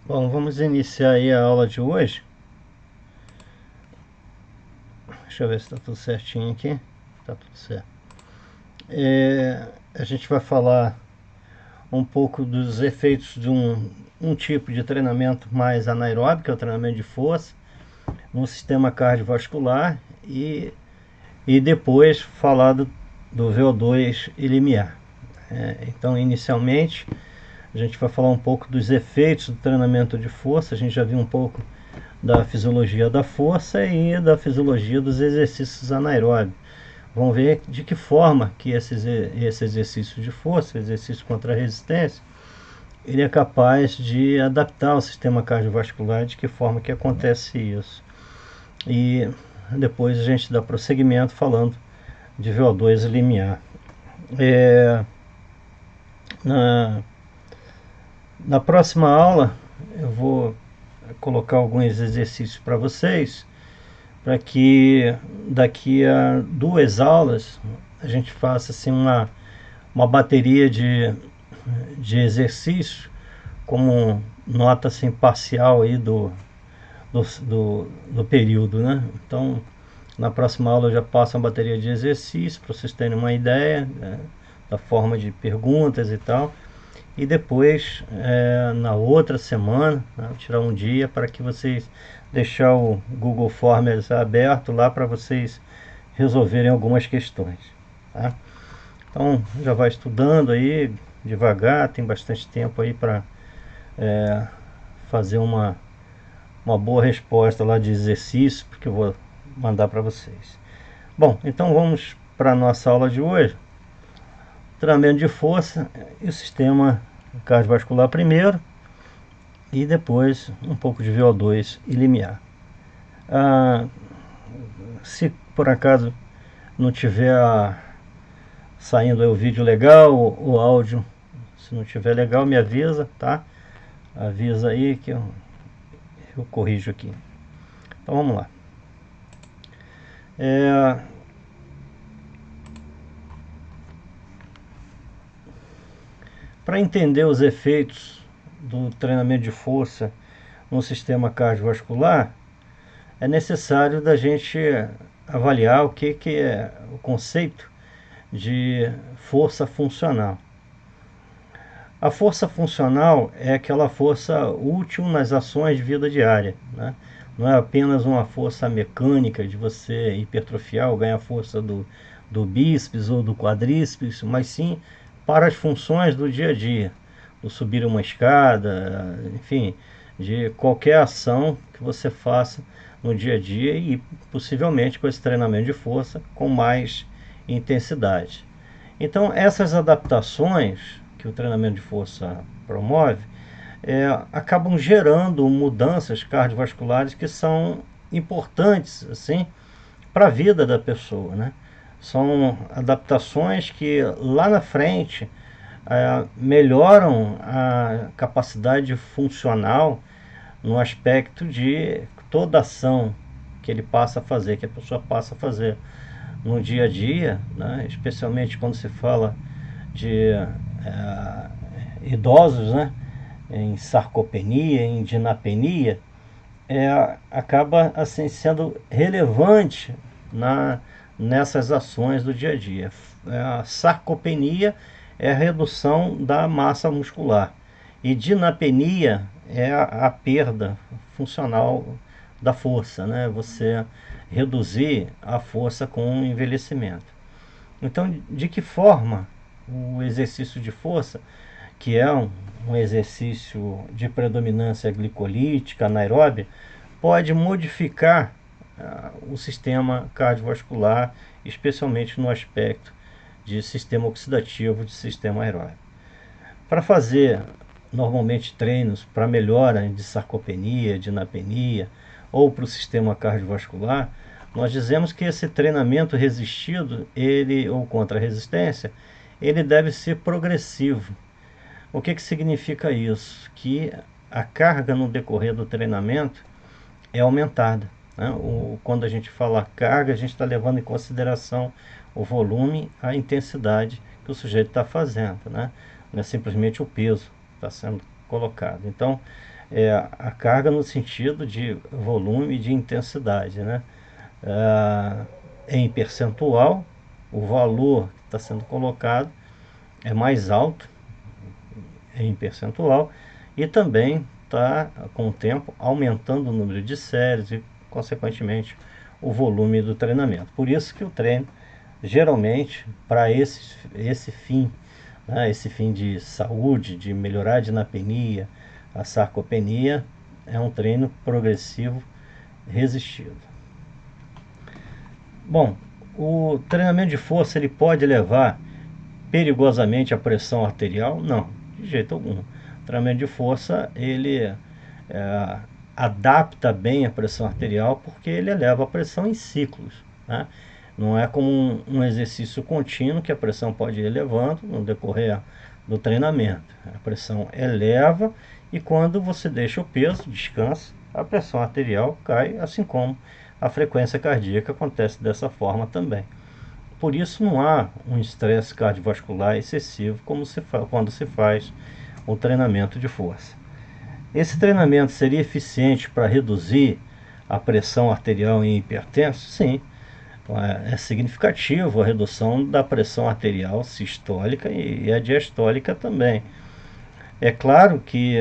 Bom, vamos iniciar aí a aula de hoje. Deixa eu ver se está tudo certinho aqui. Tá tudo certo. A gente vai falar um pouco dos efeitos de um tipo de treinamento mais anaeróbico, que é o treinamento de força, no sistema cardiovascular e depois falar do VO2 e limiar. Então, inicialmente, a gente vai falar um pouco dos efeitos do treinamento de força. A gente já viu um pouco da fisiologia da força e da fisiologia dos exercícios anaeróbicos. Vamos ver de que forma que esse exercício de força, exercício contra a resistência, ele é capaz de adaptar o sistema cardiovascular, de que forma que acontece isso. E depois a gente dá prosseguimento falando de VO2 limiar. Na, na próxima aula eu vou colocar alguns exercícios para vocês, para que daqui a 2 aulas a gente faça assim uma bateria de exercícios como nota assim, parcial aí do período, né? Então, na próxima aula eu já passo uma bateria de exercícios para vocês terem uma ideia, né, da forma de perguntas e tal. E depois, na outra semana, né, vou tirar um dia para que vocês deixar o Google Forms aberto lá para vocês resolverem algumas questões. Tá? Então, já vai estudando aí devagar, tem bastante tempo aí para fazer uma boa resposta lá de exercício, porque eu vou mandar para vocês. Bom, então vamos para a nossa aula de hoje. Treinamento de força e o sistema cardiovascular primeiro e depois um pouco de VO2 e limiar. Se por acaso não tiver saindo aí o vídeo legal, o áudio, se não tiver legal, me avisa, tá? Avisa aí que eu corrijo aqui. Então vamos lá. Para entender os efeitos do treinamento de força no sistema cardiovascular, é necessário da gente avaliar o que é o conceito de força funcional. A força funcional é aquela força útil nas ações de vida diária, né? Não é apenas uma força mecânica de você hipertrofiar ou ganhar força do bíceps ou do quadríceps, mas sim para as funções do dia a dia, do subir uma escada, enfim, de qualquer ação que você faça no dia a dia e possivelmente com esse treinamento de força com mais intensidade. Então, essas adaptações que o treinamento de força promove acabam gerando mudanças cardiovasculares que são importantes assim para a vida da pessoa, né? São adaptações que lá na frente melhoram a capacidade funcional no aspecto de toda ação que ele passa a fazer, que a pessoa passa a fazer no dia a dia, né? Especialmente quando se fala de idosos, né? Em sarcopenia, em dinapenia, acaba assim sendo relevante nessas ações do dia a dia. A sarcopenia é a redução da massa muscular e dinapenia é a perda funcional da força, né? Você reduzir a força com o envelhecimento. Então, de que forma o exercício de força, que é um exercício de predominância glicolítica, anaeróbia, pode modificar o sistema cardiovascular, especialmente no aspecto de sistema oxidativo, de sistema aeróbio. Para fazer normalmente treinos para melhora de sarcopenia, dinapenia ou para o sistema cardiovascular, nós dizemos que esse treinamento resistido, ele ou contra a resistência, ele deve ser progressivo. O que significa isso? Que a carga no decorrer do treinamento é aumentada, né? Quando a gente fala carga, a gente está levando em consideração o volume, a intensidade que o sujeito está fazendo, né? Não é simplesmente o peso que está sendo colocado. Então, a carga no sentido de volume e de intensidade, né? Em percentual, o valor que está sendo colocado é mais alto em percentual e também está, com o tempo, aumentando o número de séries e, consequentemente, o volume do treinamento. Por isso que o treino, geralmente, para esse fim, né, esse fim de saúde, de melhorar a dinapenia, a sarcopenia, é um treino progressivo resistido. Bom, o treinamento de força ele pode elevar perigosamente a pressão arterial? Não, de jeito algum. O treinamento de força ele adapta bem a pressão arterial porque ele eleva a pressão em ciclos, né? Não é como um exercício contínuo que a pressão pode ir elevando no decorrer do treinamento. A pressão eleva e quando você deixa o peso, descansa, a pressão arterial cai, assim como a frequência cardíaca acontece dessa forma também. Por isso não há um estresse cardiovascular excessivo quando se faz o treinamento de força. Esse treinamento seria eficiente para reduzir a pressão arterial em hipertensos? Sim, é significativo a redução da pressão arterial sistólica e a diastólica também. É claro que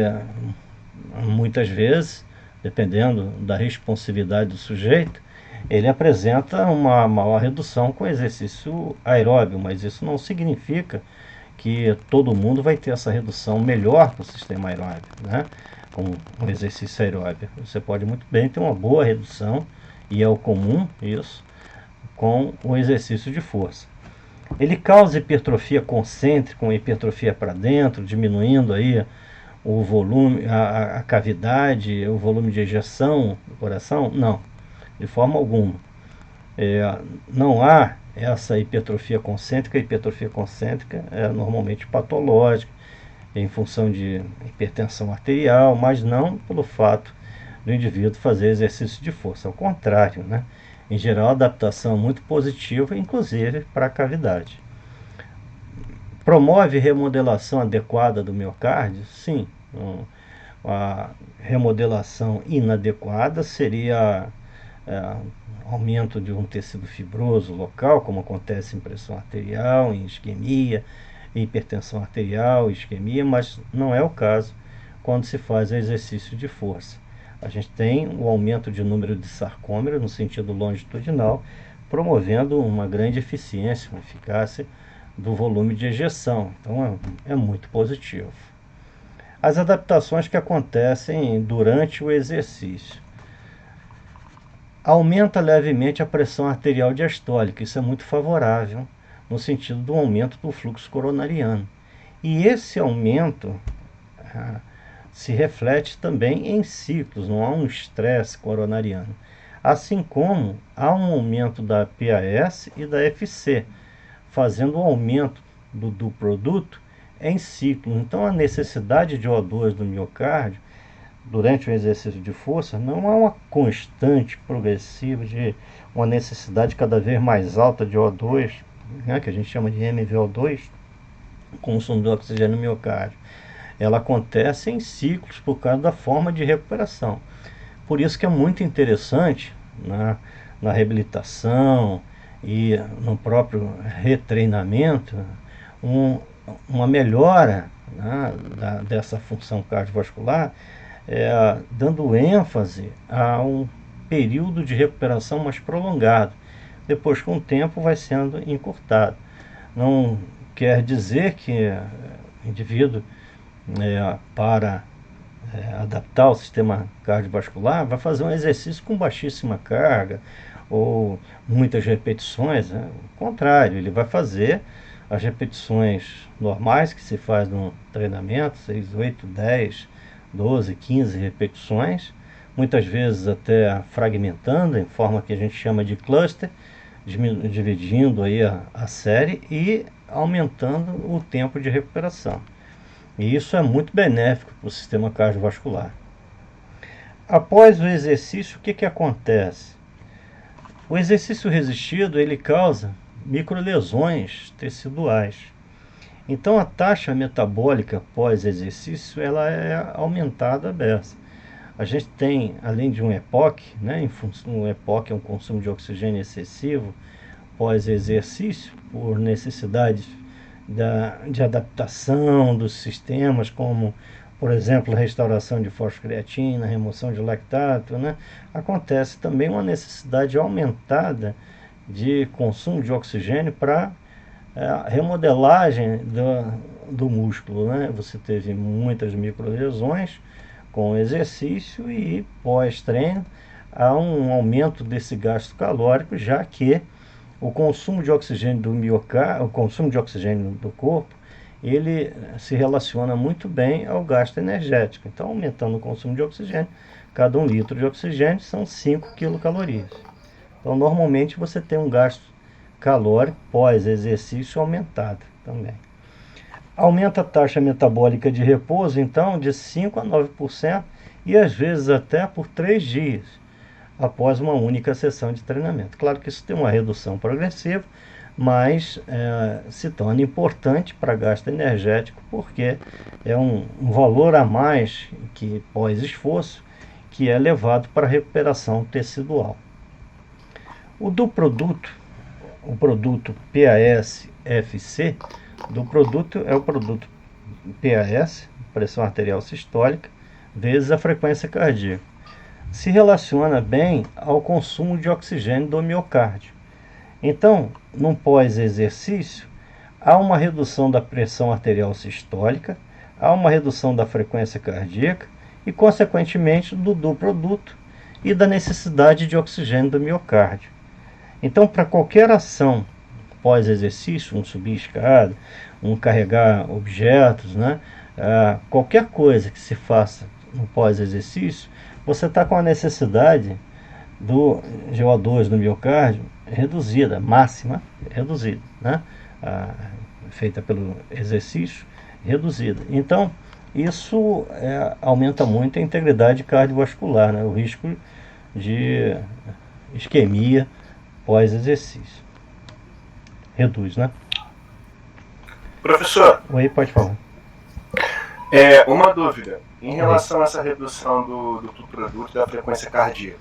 muitas vezes, dependendo da responsividade do sujeito, ele apresenta uma maior redução com exercício aeróbio, mas isso não significa que todo mundo vai ter essa redução melhor para o sistema aeróbio, né? Com o exercício aeróbio. Você pode muito bem ter uma boa redução, e é o comum isso, com o exercício de força. Ele causa hipertrofia concêntrica, uma hipertrofia para dentro, diminuindo aí o volume, a cavidade, o volume de ejeção do coração? Não, de forma alguma. Não há essa hipertrofia concêntrica. A hipertrofia concêntrica é normalmente patológica, em função de hipertensão arterial, mas não pelo fato do indivíduo fazer exercício de força. Ao contrário, né? Em geral, a adaptação é muito positiva, inclusive para a cavidade. Promove remodelação adequada do miocárdio? Sim. A remodelação inadequada seria aumento de um tecido fibroso local, como acontece em pressão arterial, em isquemia, em hipertensão arterial, isquemia, mas não é o caso quando se faz exercício de força. A gente tem o aumento de número de sarcômeros no sentido longitudinal, promovendo uma grande eficiência, uma eficácia do volume de ejeção. Então é muito positivo. As adaptações que acontecem durante o exercício. Aumenta levemente a pressão arterial diastólica, isso é muito favorável, no sentido do aumento do fluxo coronariano. E esse aumento se reflete também em ciclos, não há um estresse coronariano. Assim como há um aumento da PAS e da FC, fazendo o aumento do produto em ciclo. Então a necessidade de O2 do miocárdio durante o exercício de força não é uma constante progressiva de uma necessidade cada vez mais alta de O2, né, que a gente chama de MVO2, consumo de oxigênio no miocárdio. Ela acontece em ciclos por causa da forma de recuperação. Por isso que é muito interessante na reabilitação e no próprio retreinamento uma melhora, né, dessa função cardiovascular, dando ênfase a um período de recuperação mais prolongado. Depois, com o tempo, vai sendo encurtado. Não quer dizer que o indivíduo, para adaptar o sistema cardiovascular, vai fazer um exercício com baixíssima carga ou muitas repetições, né? Ao contrário, ele vai fazer as repetições normais que se faz no treinamento, 6, 8, 10, 12, 15 repetições, muitas vezes até fragmentando, em forma que a gente chama de cluster, dividindo aí a série e aumentando o tempo de recuperação. E isso é muito benéfico para o sistema cardiovascular. Após o exercício, o que acontece? O exercício resistido ele causa microlesões teciduais. Então a taxa metabólica pós-exercício ela é aumentada a beça. a gente tem, além de um EPOC, né, um EPOC é um consumo de oxigênio excessivo pós-exercício, por necessidades de adaptação dos sistemas, como, por exemplo, restauração de fosfocreatina, remoção de lactato, né? Acontece também uma necessidade aumentada de consumo de oxigênio para remodelagem do músculo, né? Você teve muitas microlesões com o exercício e pós-treino há um aumento desse gasto calórico, já que o consumo de oxigênio do miocárdio, o consumo de oxigênio do corpo, ele se relaciona muito bem ao gasto energético. Então, aumentando o consumo de oxigênio, cada 1 litro de oxigênio são 5 quilocalorias. Então, normalmente você tem um gasto calórico pós-exercício aumentado também. Aumenta a taxa metabólica de repouso, então, de 5 a 9% e às vezes até por 3 dias após uma única sessão de treinamento. Claro que isso tem uma redução progressiva, mas se torna importante para gasto energético, porque é um valor a mais que pós-esforço, que é levado para a recuperação tecidual. O produto PAS-FC, é o produto PAS, pressão arterial sistólica, vezes a frequência cardíaca. Se relaciona bem ao consumo de oxigênio do miocárdio. Então, num pós-exercício, há uma redução da pressão arterial sistólica, há uma redução da frequência cardíaca e, consequentemente, do produto e da necessidade de oxigênio do miocárdio. Então, para qualquer ação pós-exercício, um subir escada, um carregar objetos, né? Qualquer coisa que se faça no pós-exercício, você está com a necessidade do GO2 no miocárdio reduzida, máxima reduzida, né? Feita pelo exercício, reduzida. Então, isso aumenta muito a integridade cardiovascular, né? O risco de isquemia pós-exercício. Reduz, né? Professor. Oi, pode falar. Uma dúvida. Em relação a essa redução do produto da frequência cardíaca,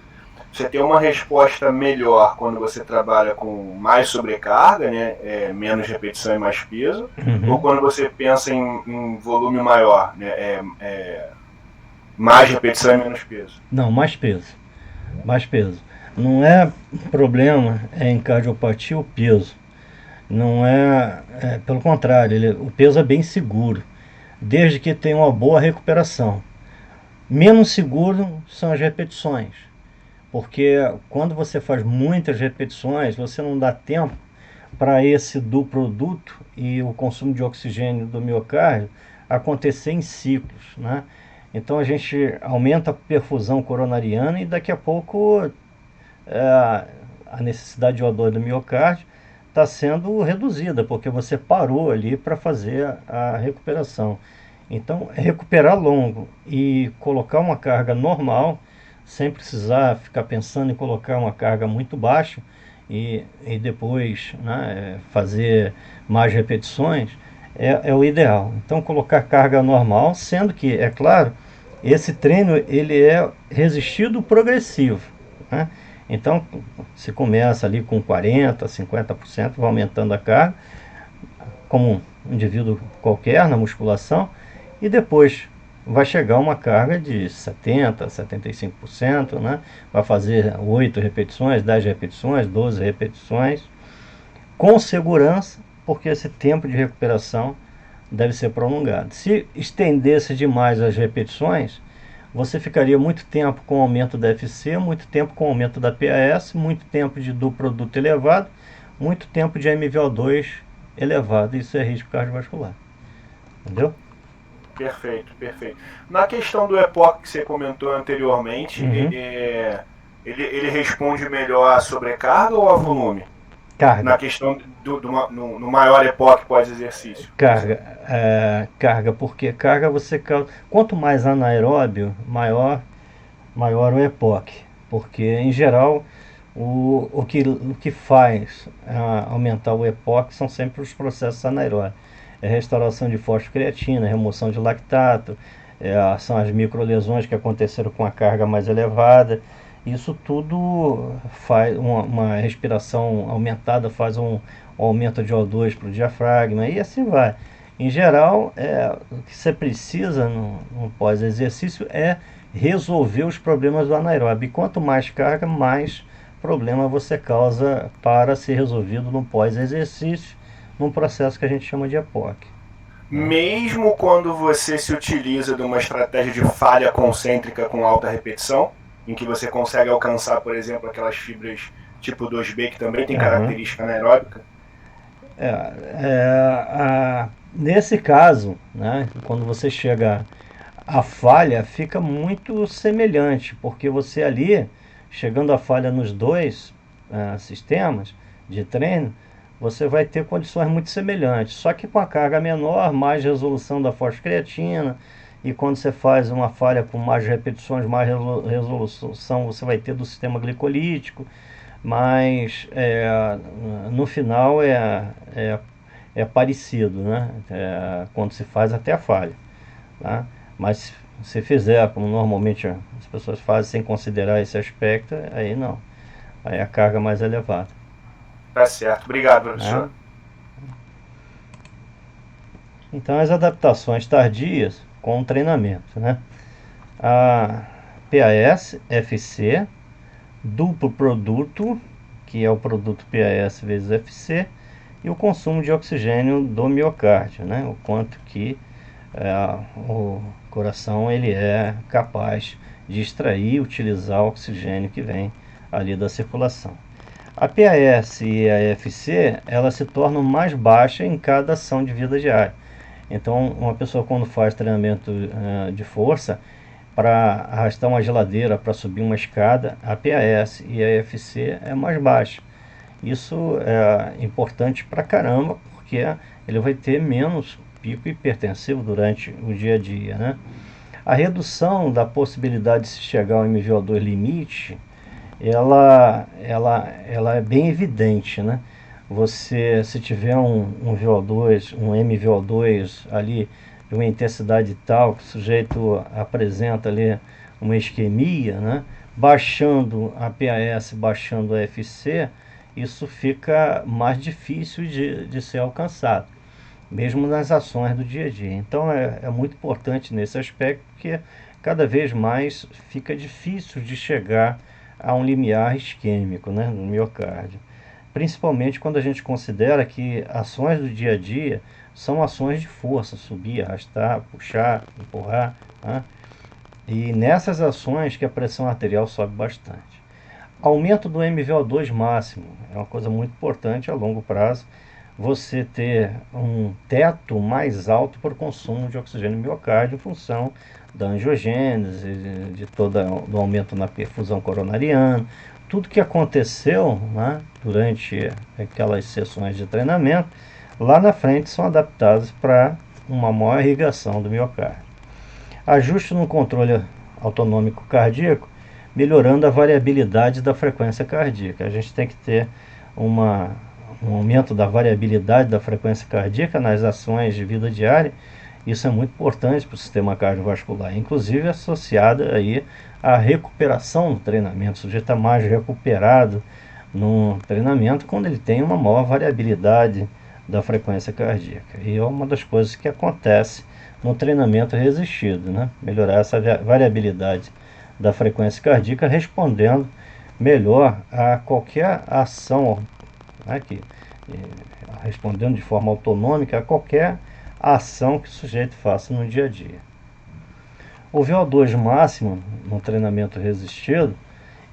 você tem uma resposta melhor quando você trabalha com mais sobrecarga, né? Menos repetição e mais peso, ou quando você pensa em volume maior, né? Mais repetição e menos peso? Não, mais peso. Mais peso. Não é problema em cardiopatia o peso. Não pelo contrário, o peso é bem seguro, desde que tenha uma boa recuperação. Menos seguro são as repetições, porque quando você faz muitas repetições, você não dá tempo para esse do produto e o consumo de oxigênio do miocárdio acontecer em ciclos, né? Então a gente aumenta a perfusão coronariana e daqui a pouco a necessidade de O2 do miocárdio está sendo reduzida, porque você parou ali para fazer a recuperação. Então, recuperar longo e colocar uma carga normal, sem precisar ficar pensando em colocar uma carga muito baixa e depois, né, fazer mais repetições, é o ideal. Então, colocar carga normal, sendo que, é claro, esse treino ele é resistido progressivo, né? Então, se começa ali com 40%, 50%, vai aumentando a carga, como um indivíduo qualquer na musculação, e depois vai chegar uma carga de 70%, 75%, né? Vai fazer 8 repetições, 10 repetições, 12 repetições, com segurança, porque esse tempo de recuperação deve ser prolongado. Se estendesse demais as repetições, você ficaria muito tempo com aumento da FC, muito tempo com aumento da PAS, muito tempo do produto elevado, muito tempo de MVO2 elevado. Isso é risco cardiovascular. Entendeu? Perfeito, perfeito. Na questão do EPOC que você comentou anteriormente, ele responde melhor à sobrecarga ou a volume? Carga. Na questão no maior EPOC pós-exercício. Carga, porque carga você causa. Quanto mais anaeróbio, maior o EPOC. Porque, em geral, o que faz aumentar o EPOC são sempre os processos anaeróbios. É restauração de fosfocreatina, remoção de lactato, são as microlesões que aconteceram com a carga mais elevada. Isso tudo faz uma respiração aumentada, faz um aumento de O2 para o diafragma e assim vai. Em geral, o que você precisa no pós-exercício é resolver os problemas do anaeróbio. E quanto mais carga, mais problema você causa para ser resolvido no pós-exercício, num processo que a gente chama de EPOC. Mesmo quando você se utiliza de uma estratégia de falha concêntrica com alta repetição, em que você consegue alcançar, por exemplo, aquelas fibras tipo 2B, que também tem característica anaeróbica? Nesse caso, né, quando você chega à falha, fica muito semelhante, porque você ali, chegando à falha nos dois sistemas de treino, você vai ter condições muito semelhantes, só que com a carga menor, mais resolução da fosfocreatina, e quando você faz uma falha com mais repetições, mais resolução você vai ter do sistema glicolítico, mas no final é parecido, né? Quando se faz até a falha, tá? Mas se fizer como normalmente as pessoas fazem sem considerar esse aspecto, aí não, aí a carga mais elevada. Tá certo, obrigado, professor. Então as adaptações tardias com o treinamento, né? A PAS, FC, duplo produto, que é o produto PAS vezes FC, e o consumo de oxigênio do miocárdio, né? O quanto que o coração ele é capaz de extrair e utilizar o oxigênio que vem ali da circulação. A PAS e a FC, ela se tornam mais baixa em cada ação de vida diária. Então, uma pessoa quando faz treinamento de força, para arrastar uma geladeira, para subir uma escada, a PAS e a FC é mais baixa. Isso é importante pra caramba, porque ele vai ter menos pico hipertensivo durante o dia a dia, né? A redução da possibilidade de se chegar ao MVO2 limite, ela é bem evidente, né? Você, se tiver um VO2, um MVO2 ali de uma intensidade tal que o sujeito apresenta ali uma isquemia, né? Baixando a PAS, baixando a FC, isso fica mais difícil de ser alcançado, mesmo nas ações do dia a dia. Então é muito importante nesse aspecto, porque cada vez mais fica difícil de chegar a um limiar isquêmico, né, no miocárdio. Principalmente quando a gente considera que ações do dia a dia são ações de força, subir, arrastar, puxar, empurrar, né? E nessas ações que a pressão arterial sobe bastante. Aumento do MVO2 máximo é uma coisa muito importante a longo prazo, você ter um teto mais alto para o consumo de oxigênio no miocárdio em função da angiogênese, do aumento na perfusão coronariana, tudo que aconteceu, né, durante aquelas sessões de treinamento, lá na frente são adaptados para uma maior irrigação do miocárdio. Ajuste no controle autonômico cardíaco, melhorando a variabilidade da frequência cardíaca. A gente tem que ter um aumento da variabilidade da frequência cardíaca nas ações de vida diária. Isso é muito importante para o sistema cardiovascular, inclusive associada aí à recuperação no treinamento. O sujeito está mais recuperado no treinamento quando ele tem uma maior variabilidade da frequência cardíaca. E é uma das coisas que acontece no treinamento resistido, né? Melhorar essa variabilidade da frequência cardíaca, respondendo melhor a qualquer ação, né, respondendo de forma autonômica a qualquer ação que o sujeito faça no dia a dia. O VO2 máximo no treinamento resistido,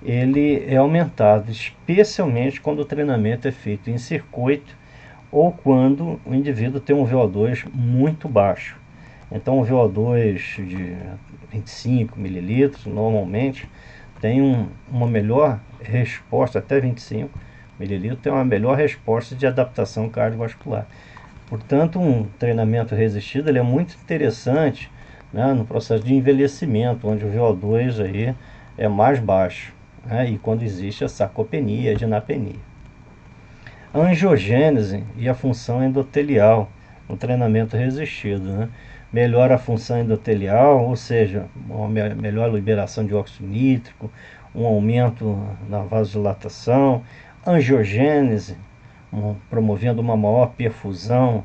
ele é aumentado especialmente quando o treinamento é feito em circuito ou quando o indivíduo tem um VO2 muito baixo. Então o VO2 de 25 ml normalmente tem uma melhor resposta, até 25 ml tem uma melhor resposta de adaptação cardiovascular. Portanto, um treinamento resistido ele é muito interessante, né, no processo de envelhecimento, onde o VO2 aí é mais baixo, né, e quando existe a sarcopenia, a dinapenia. A angiogênese e a função endotelial no treinamento resistido, né? melhora a função endotelial, ou seja, uma melhor liberação de óxido nítrico, um aumento na vasodilatação, angiogênese, promovendo uma maior perfusão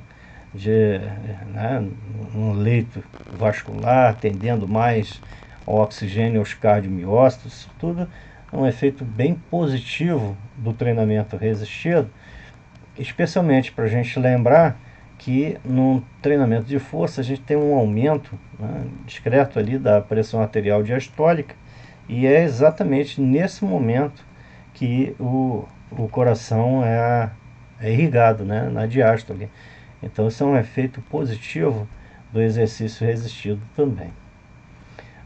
né, no leito vascular, atendendo mais ao oxigênio aos cardiomiócitos. Tudo é um efeito bem positivo do treinamento resistido, especialmente para a gente lembrar que no treinamento de força a gente tem um aumento, né, discreto ali da pressão arterial diastólica, e é exatamente nesse momento que o coração é irrigado, né, na diástole. Então isso é um efeito positivo do exercício resistido também.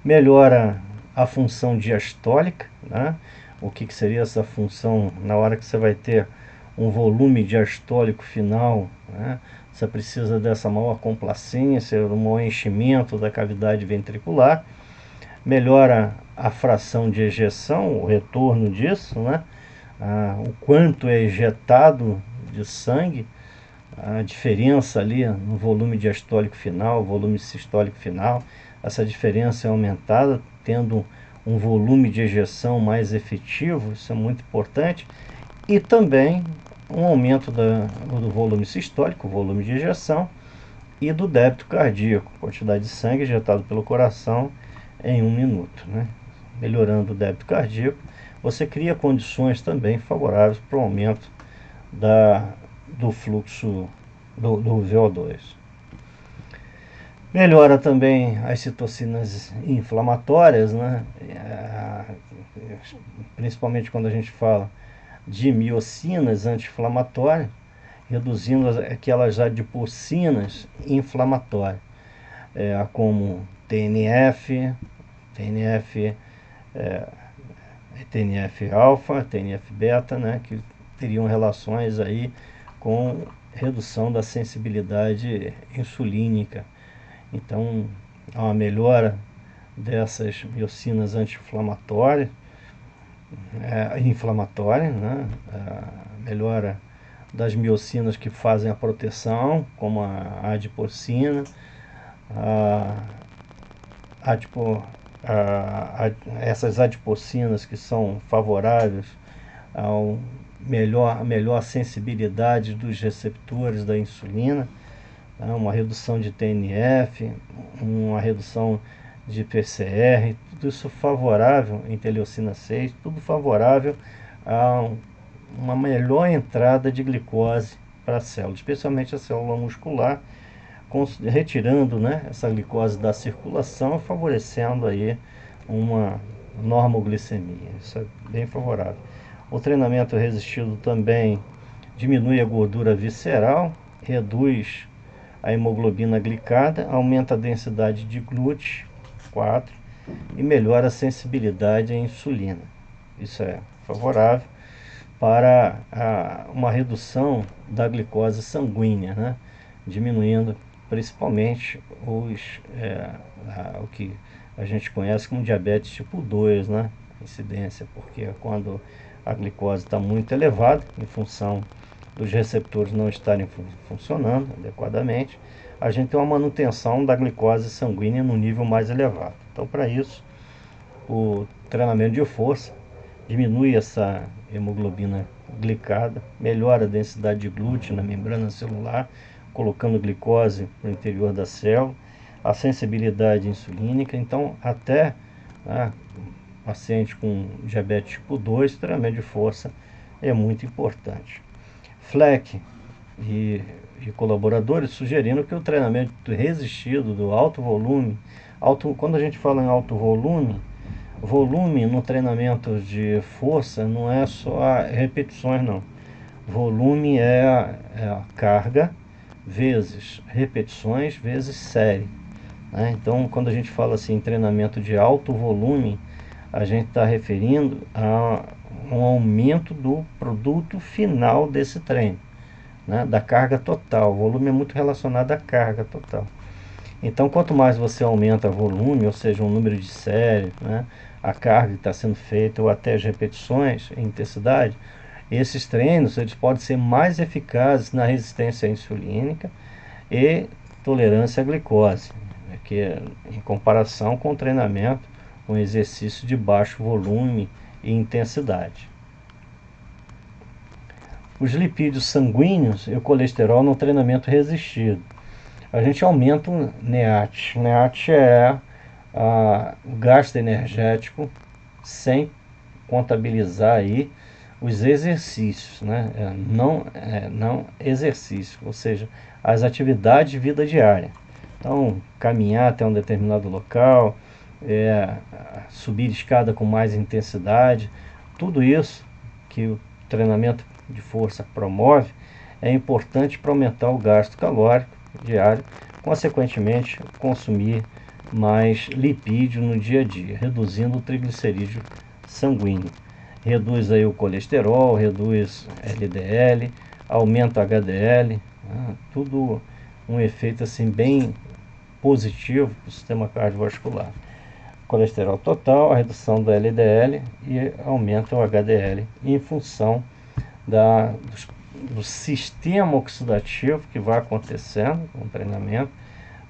Melhora a função diastólica, né? O que seria essa função na hora que você vai ter um volume diastólico final, né? Você precisa dessa maior complacência, um maior enchimento da cavidade ventricular. Melhora a fração de ejeção, o retorno disso, né? O quanto é ejetado de sangue, a diferença ali no volume diastólico final, volume sistólico final, essa diferença é aumentada, tendo um volume de ejeção mais efetivo, isso é muito importante, e também um aumento do volume sistólico, volume de ejeção, e do débito cardíaco, quantidade de sangue injetado pelo coração em 1 minuto, né? Melhorando o débito cardíaco, você cria condições também favoráveis para o aumento do fluxo do VO2. Melhora também as citocinas inflamatórias, né? Principalmente quando a gente fala de miocinas anti-inflamatórias, reduzindo aquelas adipocinas inflamatórias, como TNF, TNF-alfa, TNF-beta, né, que teriam relações aí com redução da sensibilidade insulínica. Então, há uma melhora dessas miocinas anti-inflamatórias, né, melhora das miocinas que fazem a proteção, como a adipocina, essas adipocinas que são favoráveis a melhor sensibilidade dos receptores da insulina, uma redução de TNF, uma redução de PCR, tudo isso favorável, interleucina 6, tudo favorável a uma melhor entrada de glicose para a célula, especialmente a célula muscular, retirando, né, essa glicose da circulação, favorecendo aí uma normoglicemia. Isso é bem favorável. O treinamento resistido também diminui a gordura visceral, reduz a hemoglobina glicada, aumenta a densidade de glúten, 4, e melhora a sensibilidade à insulina. Isso é favorável para uma redução da glicose sanguínea, né? Diminuindo principalmente o que a gente conhece como diabetes tipo 2, né? Incidência, porque quando a glicose está muito elevada, em função dos receptores não estarem funcionando adequadamente, a gente tem uma manutenção da glicose sanguínea no nível mais elevado. Então, para isso, o treinamento de força diminui essa hemoglobina glicada, melhora a densidade de glúten na membrana celular, colocando glicose no interior da célula, a sensibilidade insulínica. Então, até paciente com diabetes tipo 2, treinamento de força é muito importante. Fleck e colaboradores sugerindo que o treinamento resistido do alto volume, quando a gente fala em alto volume no treinamento de força não é só repetições, não. Volume é a carga vezes repetições vezes série, né? Então, quando a gente fala assim em treinamento de alto volume, a gente está referindo a um aumento do produto final desse treino, né? Da carga total. O volume é muito relacionado à carga total. Então, quanto mais você aumenta o volume, ou seja, o número de séries, né, a carga que está sendo feita, ou até as repetições em intensidade, esses treinos eles podem ser mais eficazes na resistência insulínica e tolerância à glicose. que é em comparação com o treinamento com exercício de baixo volume e intensidade. Os lipídios sanguíneos e o colesterol no treinamento resistido. A gente aumenta o NEAT. O NEAT é o gasto energético sem contabilizar aí os exercícios, né? Não exercício, ou seja, as atividades de vida diária. Então, caminhar até um determinado local, subir escada com mais intensidade, tudo isso que o treinamento de força promove é importante para aumentar o gasto calórico diário, consequentemente consumir mais lipídio no dia a dia, reduzindo o triglicerídeo sanguíneo. Reduz aí o colesterol, reduz LDL, aumenta o HDL, tudo um efeito assim bem positivo para o sistema cardiovascular. Colesterol total, a redução do LDL e aumenta o HDL em função do sistema oxidativo que vai acontecendo com o treinamento,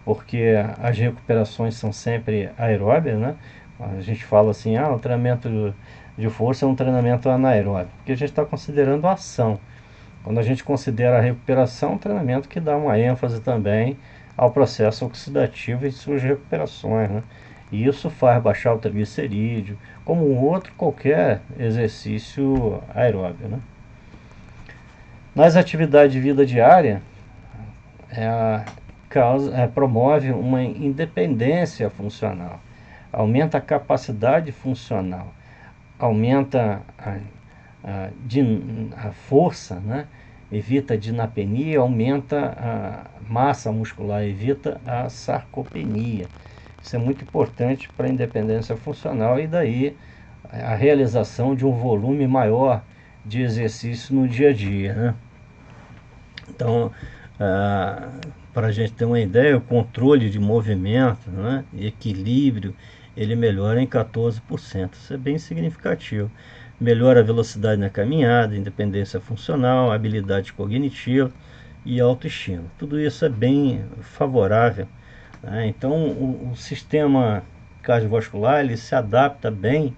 porque as recuperações são sempre aeróbias, né? A gente fala assim, o treinamento de força é um treinamento anaeróbio, porque a gente está considerando a ação. Quando a gente considera a recuperação, é um treinamento que dá uma ênfase também ao processo oxidativo e suas recuperações, né? E isso faz baixar o triglicerídeo, como um outro qualquer exercício aeróbio, né? Nas atividades de vida diária, promove uma independência funcional, aumenta a capacidade funcional, aumenta a força, né? Evita a dinapenia, aumenta a massa muscular, evita a sarcopenia. Isso é muito importante para a independência funcional e daí a realização de um volume maior de exercício no dia a dia, né? Então, para a gente ter uma ideia, o controle de movimento, né, e equilíbrio, ele melhora em 14%. Isso é bem significativo. Melhora a velocidade na caminhada, independência funcional, habilidade cognitiva e autoestima. Tudo isso é bem favorável, né? Então, o sistema cardiovascular ele se adapta bem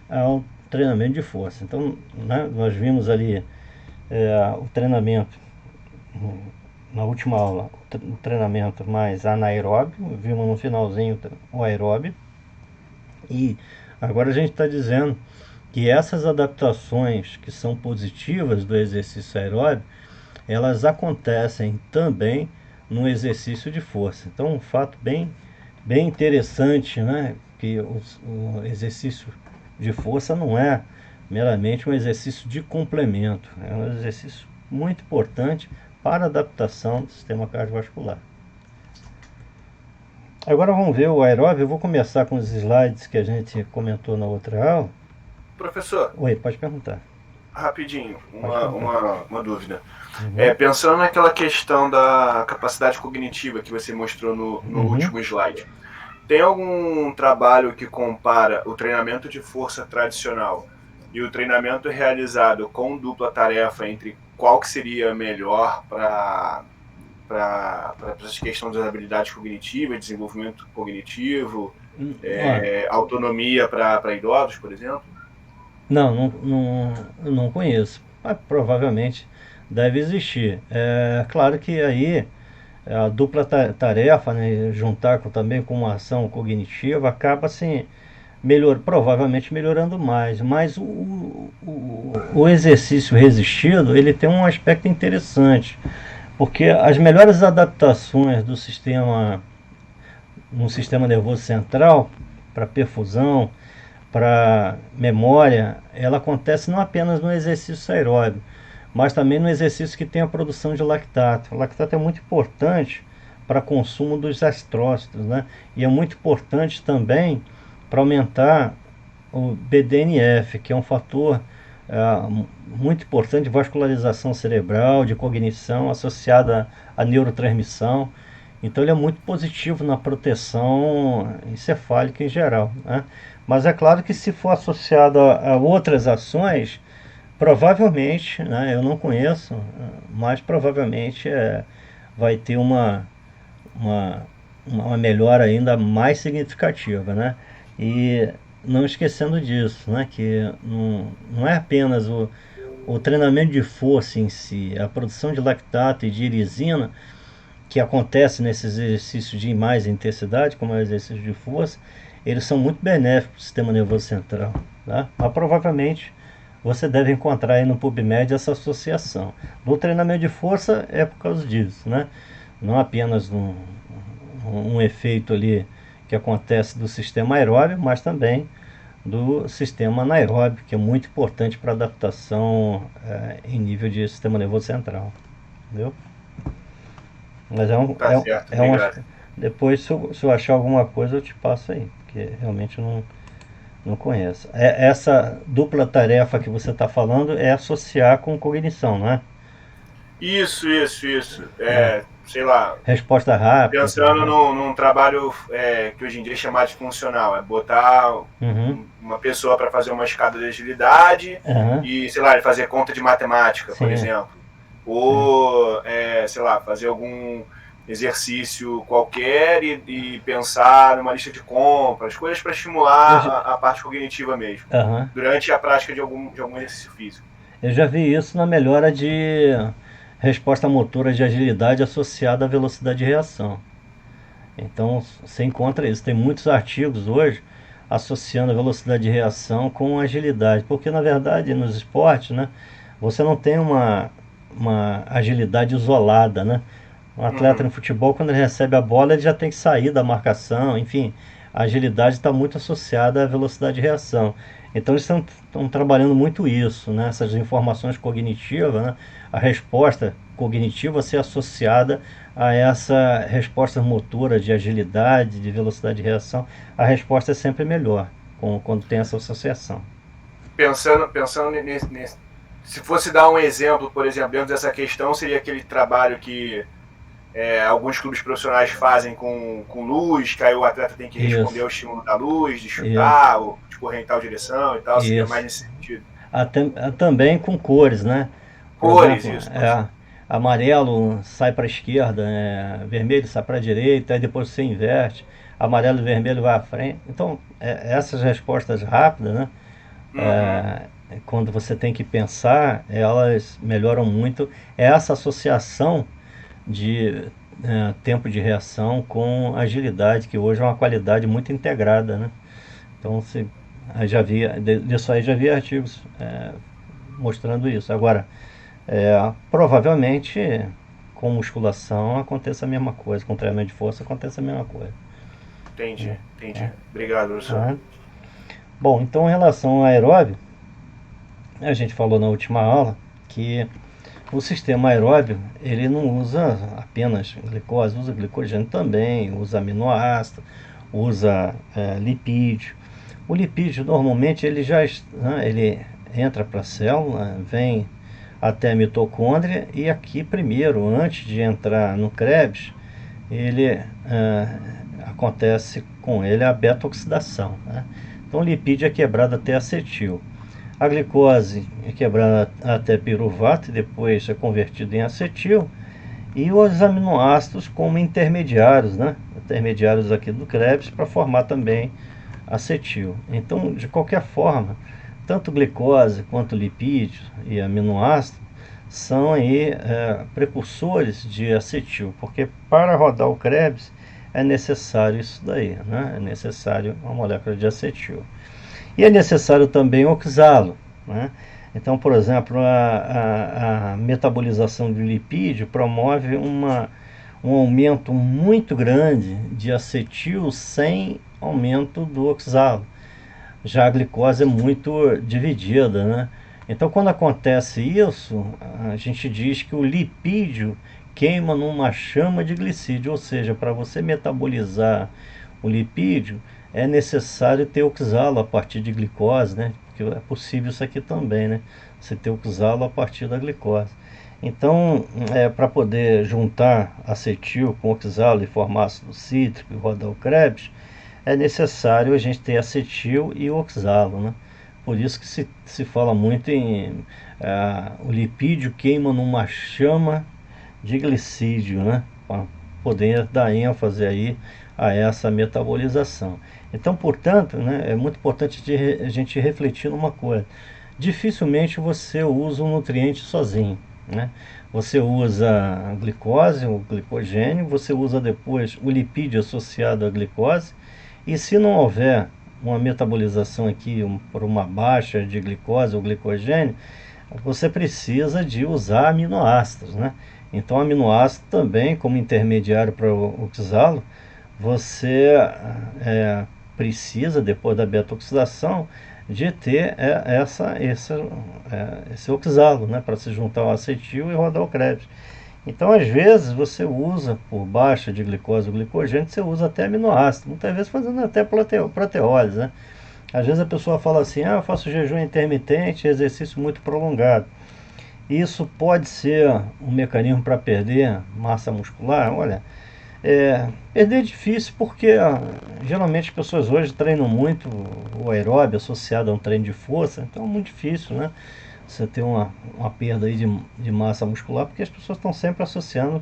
ao treinamento de força. Então, né, nós vimos ali o treinamento na última aula, o treinamento mais anaeróbio, vimos no finalzinho o aeróbio, e agora a gente está dizendo que essas adaptações que são positivas do exercício aeróbio, elas acontecem também no exercício de força. Então, um fato bem interessante, né, que o exercício de força não é meramente um exercício de complemento, é um exercício muito importante para a adaptação do sistema cardiovascular. Agora vamos ver o aeróbio. Eu vou começar com os slides que a gente comentou na outra aula. Professor. Oi, pode perguntar. Rapidinho, uma dúvida. Pensando naquela questão da capacidade cognitiva que você mostrou no último slide, tem algum trabalho que compara o treinamento de força tradicional e o treinamento realizado com dupla tarefa entre qual que seria melhor para essa questão das habilidades cognitivas, desenvolvimento cognitivo, autonomia para idosos, por exemplo? Não conheço. Mas provavelmente deve existir. É claro que aí a dupla tarefa, né, juntar também com uma ação cognitiva, acaba assim, provavelmente melhorando mais. Mas o exercício resistido, ele tem um aspecto interessante, porque as melhores adaptações do sistema, no sistema nervoso central, para perfusão, para memória, ela acontece não apenas no exercício aeróbio, mas também no exercício que tem a produção de lactato. O lactato é muito importante para consumo dos astrócitos, né? E é muito importante também para aumentar o BDNF, que é um fator muito importante de vascularização cerebral, de cognição associada à neurotransmissão. Então ele é muito positivo na proteção encefálica em geral, né? Mas é claro que se for associado a outras ações, provavelmente, né, eu não conheço, mas provavelmente vai ter uma uma melhora ainda mais significativa, né? E não esquecendo disso, né? Que não é apenas o treinamento de força em si, a produção de lactato e de irisina que acontece nesses exercícios de mais intensidade, como é o exercício de força, eles são muito benéficos para o sistema nervoso central. Tá? Mas provavelmente você deve encontrar aí no PubMed essa associação. No treinamento de força é por causa disso, né? Não apenas um efeito ali que acontece do sistema aeróbio, mas também do sistema anaeróbio, que é muito importante para adaptação em nível de sistema nervoso central. Entendeu? Mas Tá certo, é um. obrigado. Depois, se eu achar alguma coisa, eu te passo aí, porque realmente não conheço. Essa dupla tarefa que você está falando é associar com cognição, não é? Isso. Sei lá, Resposta rápida, coisa pensando rápida. num trabalho que hoje em dia é chamado de funcional, é botar Uhum. uma pessoa para fazer uma escada de agilidade Uhum. e, sei lá, ele fazer conta de matemática, por Sim. exemplo. Ou, sei lá, fazer algum exercício qualquer e pensar numa lista de compras, coisas para Eu, estimular já- a parte cognitiva mesmo, Aham. durante a prática de algum exercício físico. Eu já vi isso na melhora de resposta motora de agilidade associada à velocidade de reação. Então você encontra isso. Tem muitos artigos hoje associando a velocidade de reação com agilidade, porque na verdade nos esportes, né, você não tem uma agilidade isolada, né? Um atleta Uhum. no futebol, quando ele recebe a bola, ele já tem que sair da marcação, enfim, a agilidade está muito associada à velocidade de reação. Então eles estão trabalhando muito isso, né? Essas informações cognitivas, né? A resposta cognitiva ser associada a essa resposta motora de agilidade, de velocidade de reação. A resposta é sempre melhor quando tem essa associação. Pensando nesse, se fosse dar um exemplo, por exemplo, dentro dessa questão, seria aquele trabalho que alguns clubes profissionais fazem com luz, que aí o atleta tem que responder Isso, ao estímulo da luz, de isso, chutar, ou de correr em tal direção e tal, seria mais isso. nesse sentido. Também com cores, né? Por Cores, exemplo, isso, pode ser. amarelo sai para a esquerda, vermelho sai para a direita, aí depois você inverte, amarelo e vermelho vai à frente. Então, essas respostas rápidas, né? Uhum, Quando você tem que pensar, elas melhoram muito essa associação de tempo de reação com agilidade, que hoje é uma qualidade muito integrada, né? Então, se, aí já vi, disso aí já vi artigos mostrando isso. Agora, provavelmente com musculação acontece a mesma coisa, com treinamento de força acontece a mesma coisa. entendi. Obrigado, professor. Tá? Bom, então em relação ao aeróbio, a gente falou na última aula que o sistema aeróbio ele não usa apenas glicose, usa glicogênio também, usa aminoácido, usa lipídio. O lipídio normalmente ele já ele entra para a célula, vem até a mitocôndria e aqui primeiro, antes de entrar no Krebs, ele acontece com ele a beta-oxidação. Né? Então o lipídio é quebrado até acetil. A glicose é quebrada até piruvato e depois é convertido em acetil. E os aminoácidos como intermediários, né? Intermediários aqui do Krebs para formar também acetil. Então, de qualquer forma, tanto glicose quanto lipídio e aminoácido são aí precursores de acetil, porque para rodar o Krebs é necessário isso daí, né? É necessário uma molécula de acetil. E é necessário também oxá-lo, né? Então, por exemplo, a metabolização de lipídio promove um aumento muito grande de acetil sem aumento do oxalo. Já a glicose é muito dividida, né? Então, quando acontece isso, a gente diz que o lipídio queima numa chama de glicídio, ou seja, para você metabolizar o lipídio, é necessário ter oxalo a partir de glicose, né? Porque é possível isso aqui também, né? Você ter oxalo a partir da glicose. Então, para poder juntar acetil com oxalo e formar ácido cítrico e rodar o Krebs, é necessário a gente ter acetil e oxalo, né? Por isso que se fala muito em o lipídio queima numa chama de glicídio, né? poder dar ênfase aí a essa metabolização. Então, portanto, né, é muito importante a gente refletir numa coisa. Dificilmente você usa um nutriente sozinho, né? Você usa a glicose, o glicogênio, você usa depois o lipídio associado à glicose, e se não houver uma metabolização aqui por uma baixa de glicose ou glicogênio, você precisa de usar aminoácidos, né? Então, aminoácido também, como intermediário para o oxalo, você precisa, depois da beta-oxidação, de ter esse oxalo, né, para se juntar ao acetil e rodar o Krebs. Então, às vezes, você usa, por baixa de glicose ou glicogênio, você usa até aminoácido, muitas vezes fazendo até proteólise, né? Às vezes a pessoa fala assim, eu faço jejum intermitente, exercício muito prolongado. Isso pode ser um mecanismo para perder massa muscular? Olha, perder é difícil porque geralmente as pessoas hoje treinam muito o aeróbio associado a um treino de força, então é muito difícil, né? Você ter uma perda aí de massa muscular, porque as pessoas estão sempre associando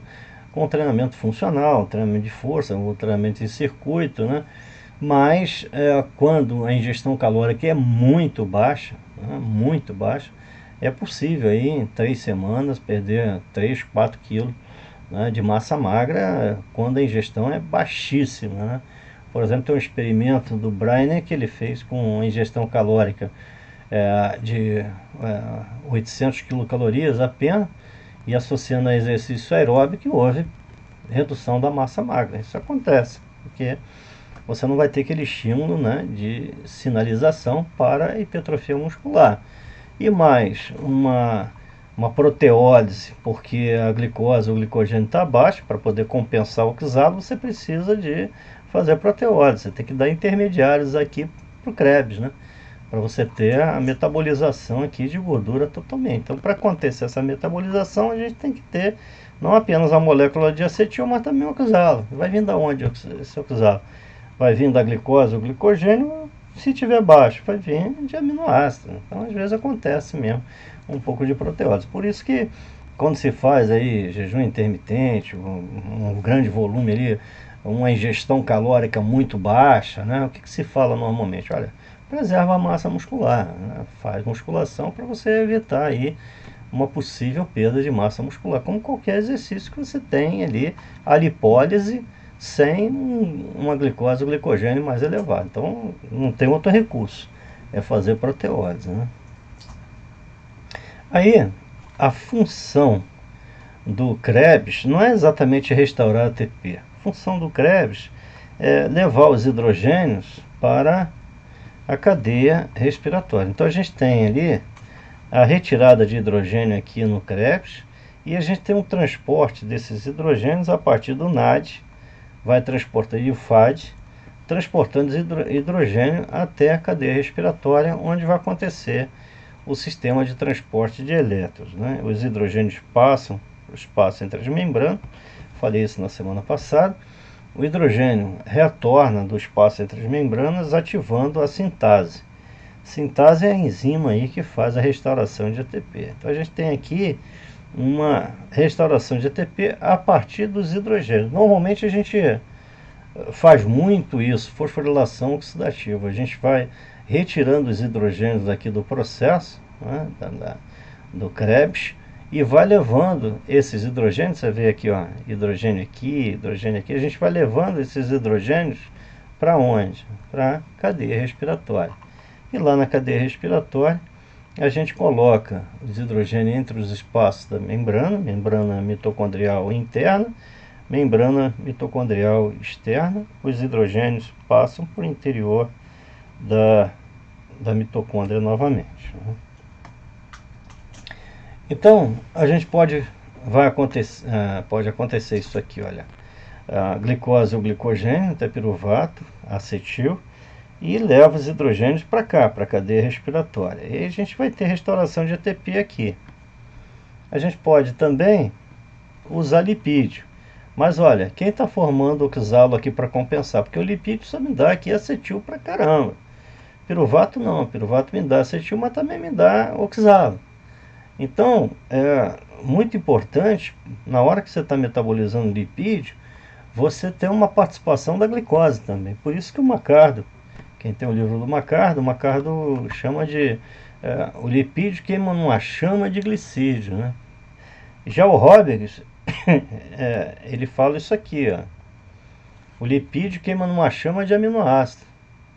com o treinamento funcional, treinamento de força, o treinamento em circuito, né? Mas quando a ingestão calórica é muito baixa, né, muito baixa, é possível aí em 3 semanas perder 3, 4 quilos, né, de massa magra quando a ingestão é baixíssima, né? Por exemplo, tem um experimento do Breiner que ele fez com ingestão calórica de 800 quilocalorias apenas, e associando a exercício aeróbico houve redução da massa magra. Isso acontece porque você não vai ter aquele estímulo, né, de sinalização para a hipertrofia muscular. E mais, uma proteólise, porque a glicose ou o glicogênio está baixo, para poder compensar o oxalo, você precisa de fazer proteólise. Você tem que dar intermediários aqui para o Krebs, né, para você ter a metabolização aqui de gordura totalmente. Então, para acontecer essa metabolização, a gente tem que ter não apenas a molécula de acetil, mas também o oxalo. Vai vir da onde esse oxalo? Vai vir da glicose ou glicogênio, se tiver baixo, vai vir de aminoácido. Então, às vezes acontece mesmo um pouco de proteólise. Por isso que quando se faz aí jejum intermitente, um grande volume ali, uma ingestão calórica muito baixa, né? O que se fala normalmente? Olha, preserva a massa muscular, né? Faz musculação para você evitar aí uma possível perda de massa muscular, como qualquer exercício que você tem ali, a lipólise sem uma glicose ou glicogênio mais elevado. Então, não tem outro recurso, é fazer proteólise, né? Aí, a função do Krebs não é exatamente restaurar a ATP. A função do Krebs é levar os hidrogênios para a cadeia respiratória. Então, a gente tem ali a retirada de hidrogênio aqui no Krebs, e a gente tem um transporte desses hidrogênios a partir do NAD, vai transportar o FAD, transportando hidrogênio até a cadeia respiratória, onde vai acontecer o sistema de transporte de elétrons, né? Os hidrogênios passam o espaço entre as membranas, falei isso na semana passada. O hidrogênio retorna do espaço entre as membranas, ativando a sintase. Sintase é a enzima aí que faz a restauração de ATP. Então a gente tem aqui uma restauração de ATP a partir dos hidrogênios. Normalmente a gente faz muito isso, fosforilação oxidativa. A gente vai retirando os hidrogênios aqui do processo, né, do Krebs, e vai levando esses hidrogênios. Você vê aqui, ó, hidrogênio aqui, a gente vai levando esses hidrogênios para onde? Para a cadeia respiratória. E lá na cadeia respiratória, a gente coloca os hidrogênios entre os espaços da membrana mitocondrial interna, membrana mitocondrial externa. Os hidrogênios passam por interior da mitocôndria novamente, né? Então, a gente pode acontecer isso aqui, olha, a glicose ou glicogênio, tepiruvato, acetil, e leva os hidrogênios para cá, para a cadeia respiratória. E aí a gente vai ter restauração de ATP aqui. A gente pode também usar lipídio. Mas olha, quem está formando oxalo aqui para compensar? Porque o lipídio só me dá aqui acetil para caramba. Piruvato não, piruvato me dá acetil, mas também me dá oxalo. Então, é muito importante, na hora que você está metabolizando lipídio, você tem uma participação da glicose também. Por isso que o Macardo, quem tem o livro do Macardo, o Macardo chama de o lipídio queima numa chama de glicídio, né? Já o Roberts, ele fala isso aqui, ó. O lipídio queima numa chama de aminoácido,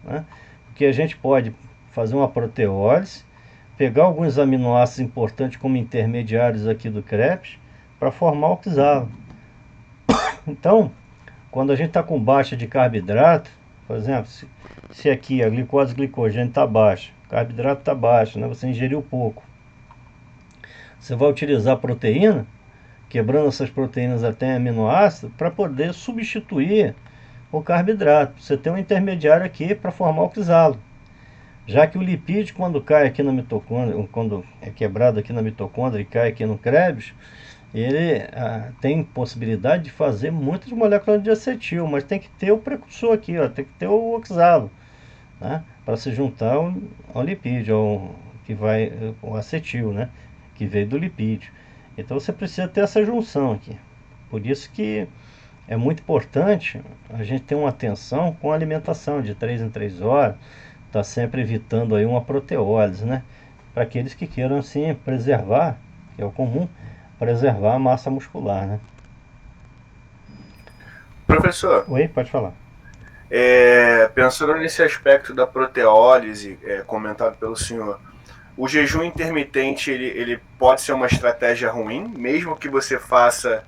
né? Porque a gente pode fazer uma proteólise, pegar alguns aminoácidos importantes como intermediários aqui do Krebs para formar oxalo. Então, quando a gente está com baixa de carboidrato, por exemplo, se aqui a glicose glicogênio está baixa, o carboidrato está baixo, né? Você ingeriu pouco. Você vai utilizar proteína, quebrando essas proteínas até em aminoácido, para poder substituir o carboidrato. Você tem um intermediário aqui para formar oxalo. Já que o lipídio, quando cai aqui na mitocôndria, quando é quebrado aqui na mitocôndria e cai aqui no Krebs, ele tem possibilidade de fazer muitas moléculas de acetil, mas tem que ter o precursor aqui, ó, tem que ter o oxalo, né, para se juntar ao lipídio, o acetil, né, que veio do lipídio. Então você precisa ter essa junção aqui. Por isso que é muito importante a gente ter uma atenção com a alimentação de 3 em 3 horas, tá sempre evitando aí uma proteólise, né, para aqueles que queiram assim preservar, que é o comum, preservar a massa muscular, né? Professor, Oi, pode falar. pensando nesse aspecto da proteólise comentado pelo senhor, o jejum intermitente ele pode ser uma estratégia ruim, mesmo que você faça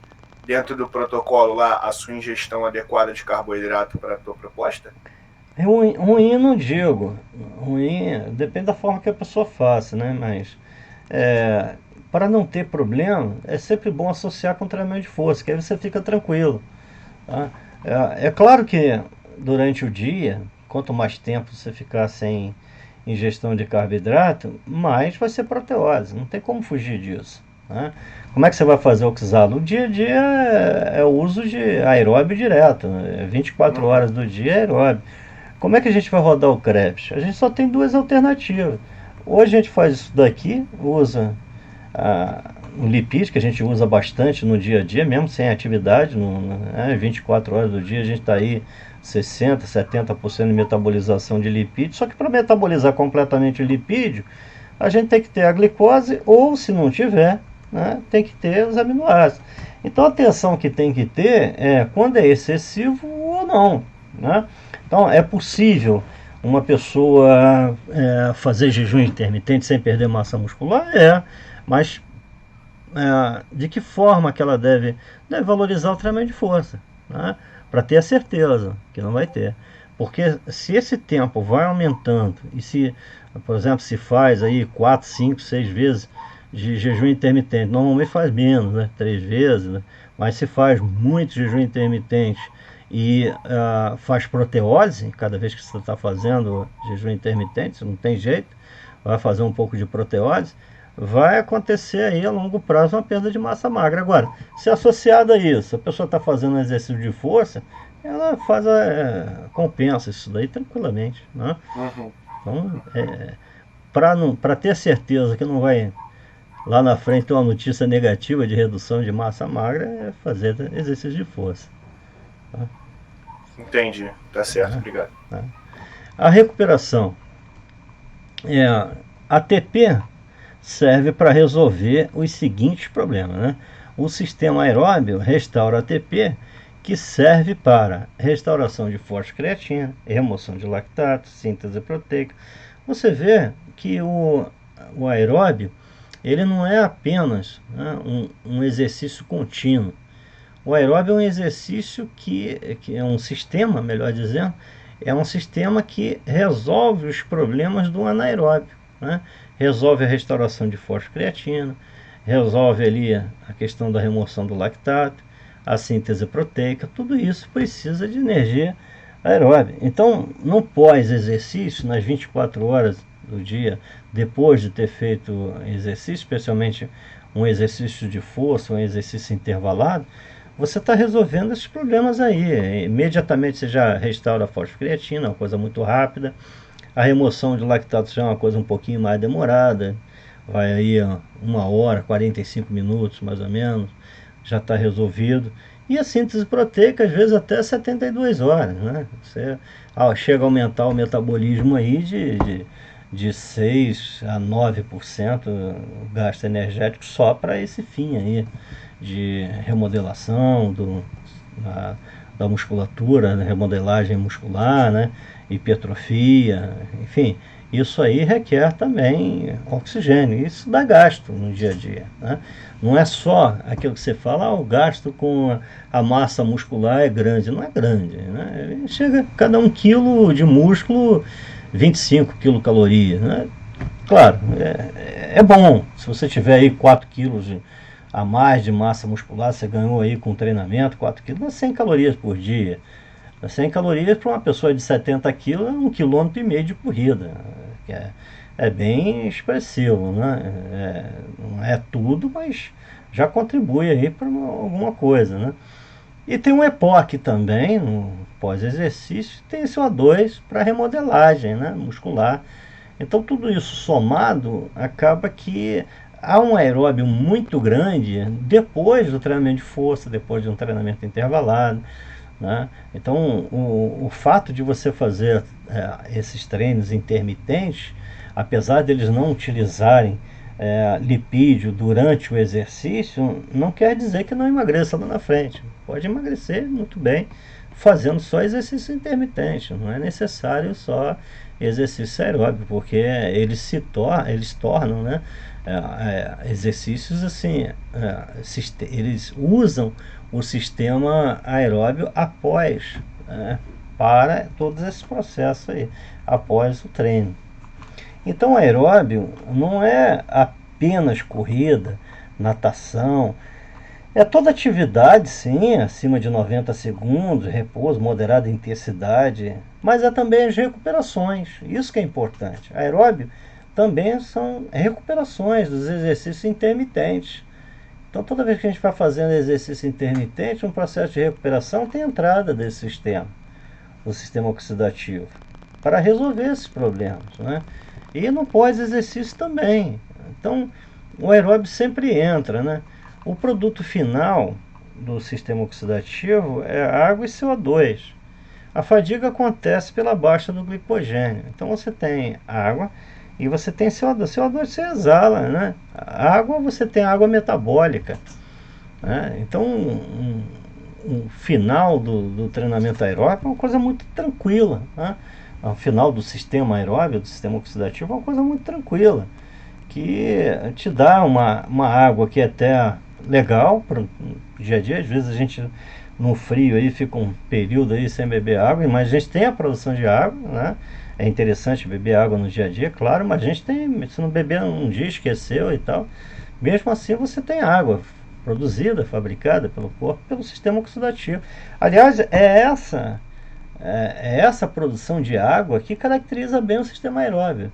dentro do protocolo lá a sua ingestão adequada de carboidrato para a tua proposta? É ruim não digo, ruim depende da forma que a pessoa faça, né? Mas para não ter problema, é sempre bom associar com treinamento de força, que aí você fica tranquilo, tá? É claro que durante o dia, quanto mais tempo você ficar sem ingestão de carboidrato, mais vai ser proteólise, não tem como fugir disso, né? Como é que você vai fazer o oxalo? O dia a dia é o uso de aeróbio direto, né? 24 horas do dia é aeróbio. Como é que a gente vai rodar o Krebs? A gente só tem duas alternativas. Ou a gente faz isso daqui, usa o lipídio, que a gente usa bastante no dia a dia, mesmo sem atividade, 24 horas do dia a gente está aí 60%, 70% de metabolização de lipídio. Só que para metabolizar completamente o lipídio, a gente tem que ter a glicose, ou se não tiver, né, tem que ter os aminoácidos. Então a atenção que tem que ter é quando é excessivo ou não, né? Então é possível uma pessoa fazer jejum intermitente sem perder massa muscular? Mas de que forma que ela deve valorizar o treinamento de força, né? Para ter a certeza que não vai ter. Porque se esse tempo vai aumentando, e se, por exemplo, se faz aí 4, 5, 6 vezes de jejum intermitente, normalmente faz menos, né? 3 vezes, né? Mas se faz muito jejum intermitente e faz proteólise, cada vez que você está fazendo jejum intermitente, não tem jeito, vai fazer um pouco de proteólise, vai acontecer aí a longo prazo uma perda de massa magra. Agora, se associado a isso, a pessoa está fazendo um exercício de força, ela faz compensa isso daí tranquilamente, né? Uhum. Então, para ter certeza que não vai lá na frente ter uma notícia negativa de redução de massa magra, é fazer exercício de força. Tá? Entendi, tá certo, obrigado. A recuperação. ATP serve para resolver os seguintes problemas, né? O sistema aeróbio restaura ATP, que serve para restauração de fosfocreatina, remoção de lactato, síntese proteica. Você vê que o aeróbio ele não é apenas, né, um exercício contínuo. O aeróbio é um exercício que é um sistema, melhor dizendo, é um sistema que resolve os problemas do anaeróbio, né? Resolve a restauração de fosfocreatina, resolve ali a questão da remoção do lactato, a síntese proteica, tudo isso precisa de energia aeróbica. Então, no pós-exercício, nas 24 horas do dia, depois de ter feito exercício, especialmente um exercício de força, um exercício intervalado, você está resolvendo esses problemas aí. Imediatamente você já restaura a fosfocreatina, uma coisa muito rápida. A remoção de lactato já é uma coisa um pouquinho mais demorada, vai aí 1 hora, 45 minutos mais ou menos, já está resolvido. E a síntese proteica, às vezes, até 72 horas, né? Você chega a aumentar o metabolismo aí de 6 a 9% gasto energético só para esse fim aí, de remodelação da musculatura, né? Remodelagem muscular, né? Hipertrofia, enfim. Isso aí requer também oxigênio. Isso dá gasto no dia a dia, né? Não é só aquilo que você fala, o gasto com a massa muscular é grande. Não é grande, né? Chega a cada 1 quilo de músculo, 25 quilocalorias, né? Claro, é bom. Se você tiver aí 4 quilos a mais de massa muscular, você ganhou aí com treinamento, 4 quilos, dá 100 calorias por dia. 100 calorias para uma pessoa de 70 quilos é 1,5 km de corrida, que é bem expressivo, né? Não é tudo, mas já contribui aí para alguma coisa, né? E tem um EPOC também, no pós-exercício, tem esse O2 para remodelagem, né, muscular. Então tudo isso somado acaba que há um aeróbio muito grande depois do treinamento de força, depois de um treinamento intervalado, né? Então o fato de você fazer esses treinos intermitentes, apesar deles não utilizarem lipídio durante o exercício, não quer dizer que não emagreça lá na frente. Pode emagrecer muito bem fazendo só exercício intermitente, não é necessário só exercício aeróbico, porque eles tornam, né, exercícios assim, eles usam o sistema aeróbio após, para todos esses processos aí, após o treino. Então, o aeróbio não é apenas corrida, natação, é toda atividade, sim, acima de 90 segundos, repouso, moderada intensidade, mas é também as recuperações, isso que é importante. Aeróbio também são recuperações dos exercícios intermitentes. Então, toda vez que a gente vai fazendo exercício intermitente, um processo de recuperação tem entrada desse sistema, o sistema oxidativo, para resolver esses problemas, né? E no pós-exercício também. Então, o aeróbio sempre entra, né? O produto final do sistema oxidativo é água e CO2. A fadiga acontece pela baixa do glicogênio. Então você tem água e você tem CO2. CO2 você exala, né? A água, você tem água metabólica, né? Então o final do treinamento aeróbico é uma coisa muito tranquila, né? O final do sistema aeróbio, do sistema oxidativo, é uma coisa muito tranquila, que te dá uma água que é até legal para o dia a dia. Às vezes a gente no frio aí fica um período aí sem beber água, mas a gente tem a produção de água, né? É interessante beber água no dia a dia, claro, mas a gente tem, se não beber um dia, esqueceu e tal, mesmo assim você tem água produzida, fabricada pelo corpo, pelo sistema oxidativo. Aliás, essa produção de água que caracteriza bem o sistema aeróbio.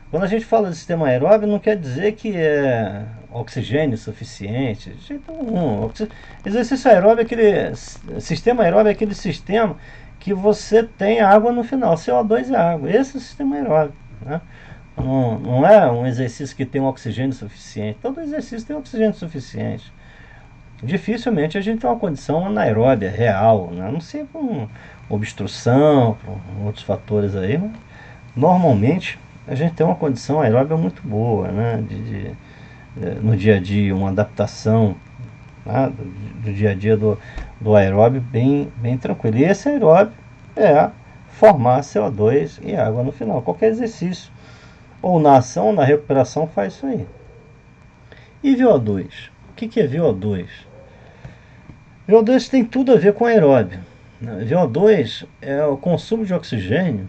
Quando a gente fala de sistema aeróbio, não quer dizer que é oxigênio suficiente, de jeito nenhum. Exercício aeróbio sistema aeróbio é aquele sistema que você tem água no final, CO2 é água. Esse é o sistema aeróbio, né? Não é um exercício que tem um oxigênio suficiente. Todo exercício tem oxigênio suficiente. Dificilmente a gente tem uma condição anaeróbia real, né? Não sei por obstrução, por outros fatores aí, mas normalmente a gente tem uma condição aeróbia muito boa, né? No dia a dia, uma adaptação, né? do dia a dia do aeróbio bem tranquilo. E esse aeróbio é formar CO2 e água no final. Qualquer exercício, ou na ação ou na recuperação, faz isso aí. E VO2? O que é VO2? VO2 tem tudo a ver com aeróbio. VO2 é o consumo de oxigênio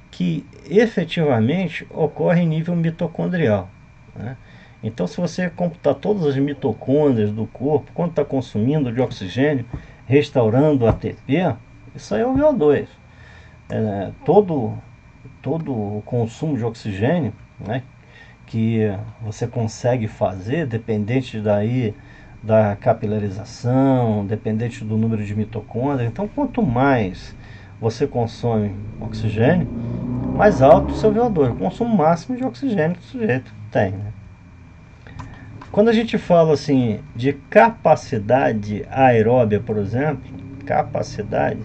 que efetivamente ocorre em nível mitocondrial, né? Então, se você computar todas as mitocôndrias do corpo, quanto está consumindo de oxigênio, restaurando o ATP, isso aí é o VO2. Todo o consumo de oxigênio, né, que você consegue fazer, dependente da capilarização, dependente do número de mitocôndrias. Então, quanto mais você consome oxigênio, mais alto o seu VO2, o consumo máximo de oxigênio que o sujeito tem, né? Quando a gente fala assim de capacidade aeróbia, por exemplo, capacidade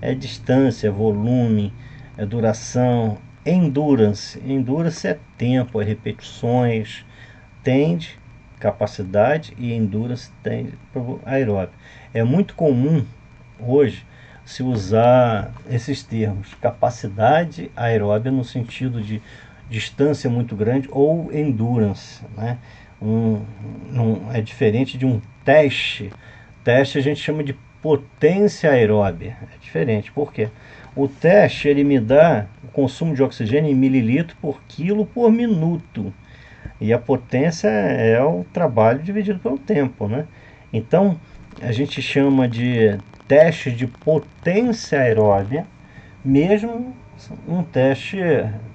é distância, volume, é duração, endurance. Endurance é tempo, é repetições, tende, capacidade, e endurance tende para aeróbio. É muito comum hoje se usar esses termos, capacidade aeróbia no sentido de distância muito grande ou endurance, né? É diferente de um teste. Teste a gente chama de potência aeróbia. É diferente, por quê? O teste ele me dá o consumo de oxigênio em mililitro por quilo por minuto. E a potência é o trabalho dividido pelo tempo, né? Então, a gente chama de teste de potência aeróbia, mesmo um teste,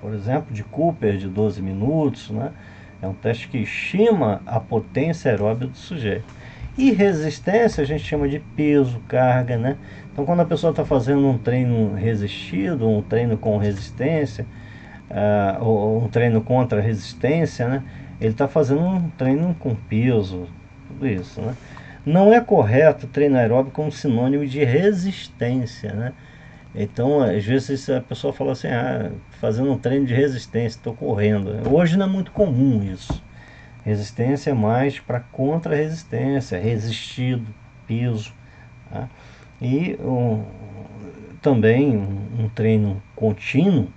por exemplo, de Cooper de 12 minutos, né? É um teste que estima a potência aeróbica do sujeito. E resistência a gente chama de peso, carga, né? Então quando a pessoa está fazendo um treino resistido, um treino com resistência, ou um treino contra resistência, né? Ele está fazendo um treino com peso, tudo isso, né? Não é correto treino aeróbico como sinônimo de resistência, né? Então, às vezes a pessoa fala assim, fazendo um treino de resistência, estou correndo. Hoje não é muito comum isso. Resistência é mais para contra-resistência, resistido, peso. Tá? E também um treino contínuo,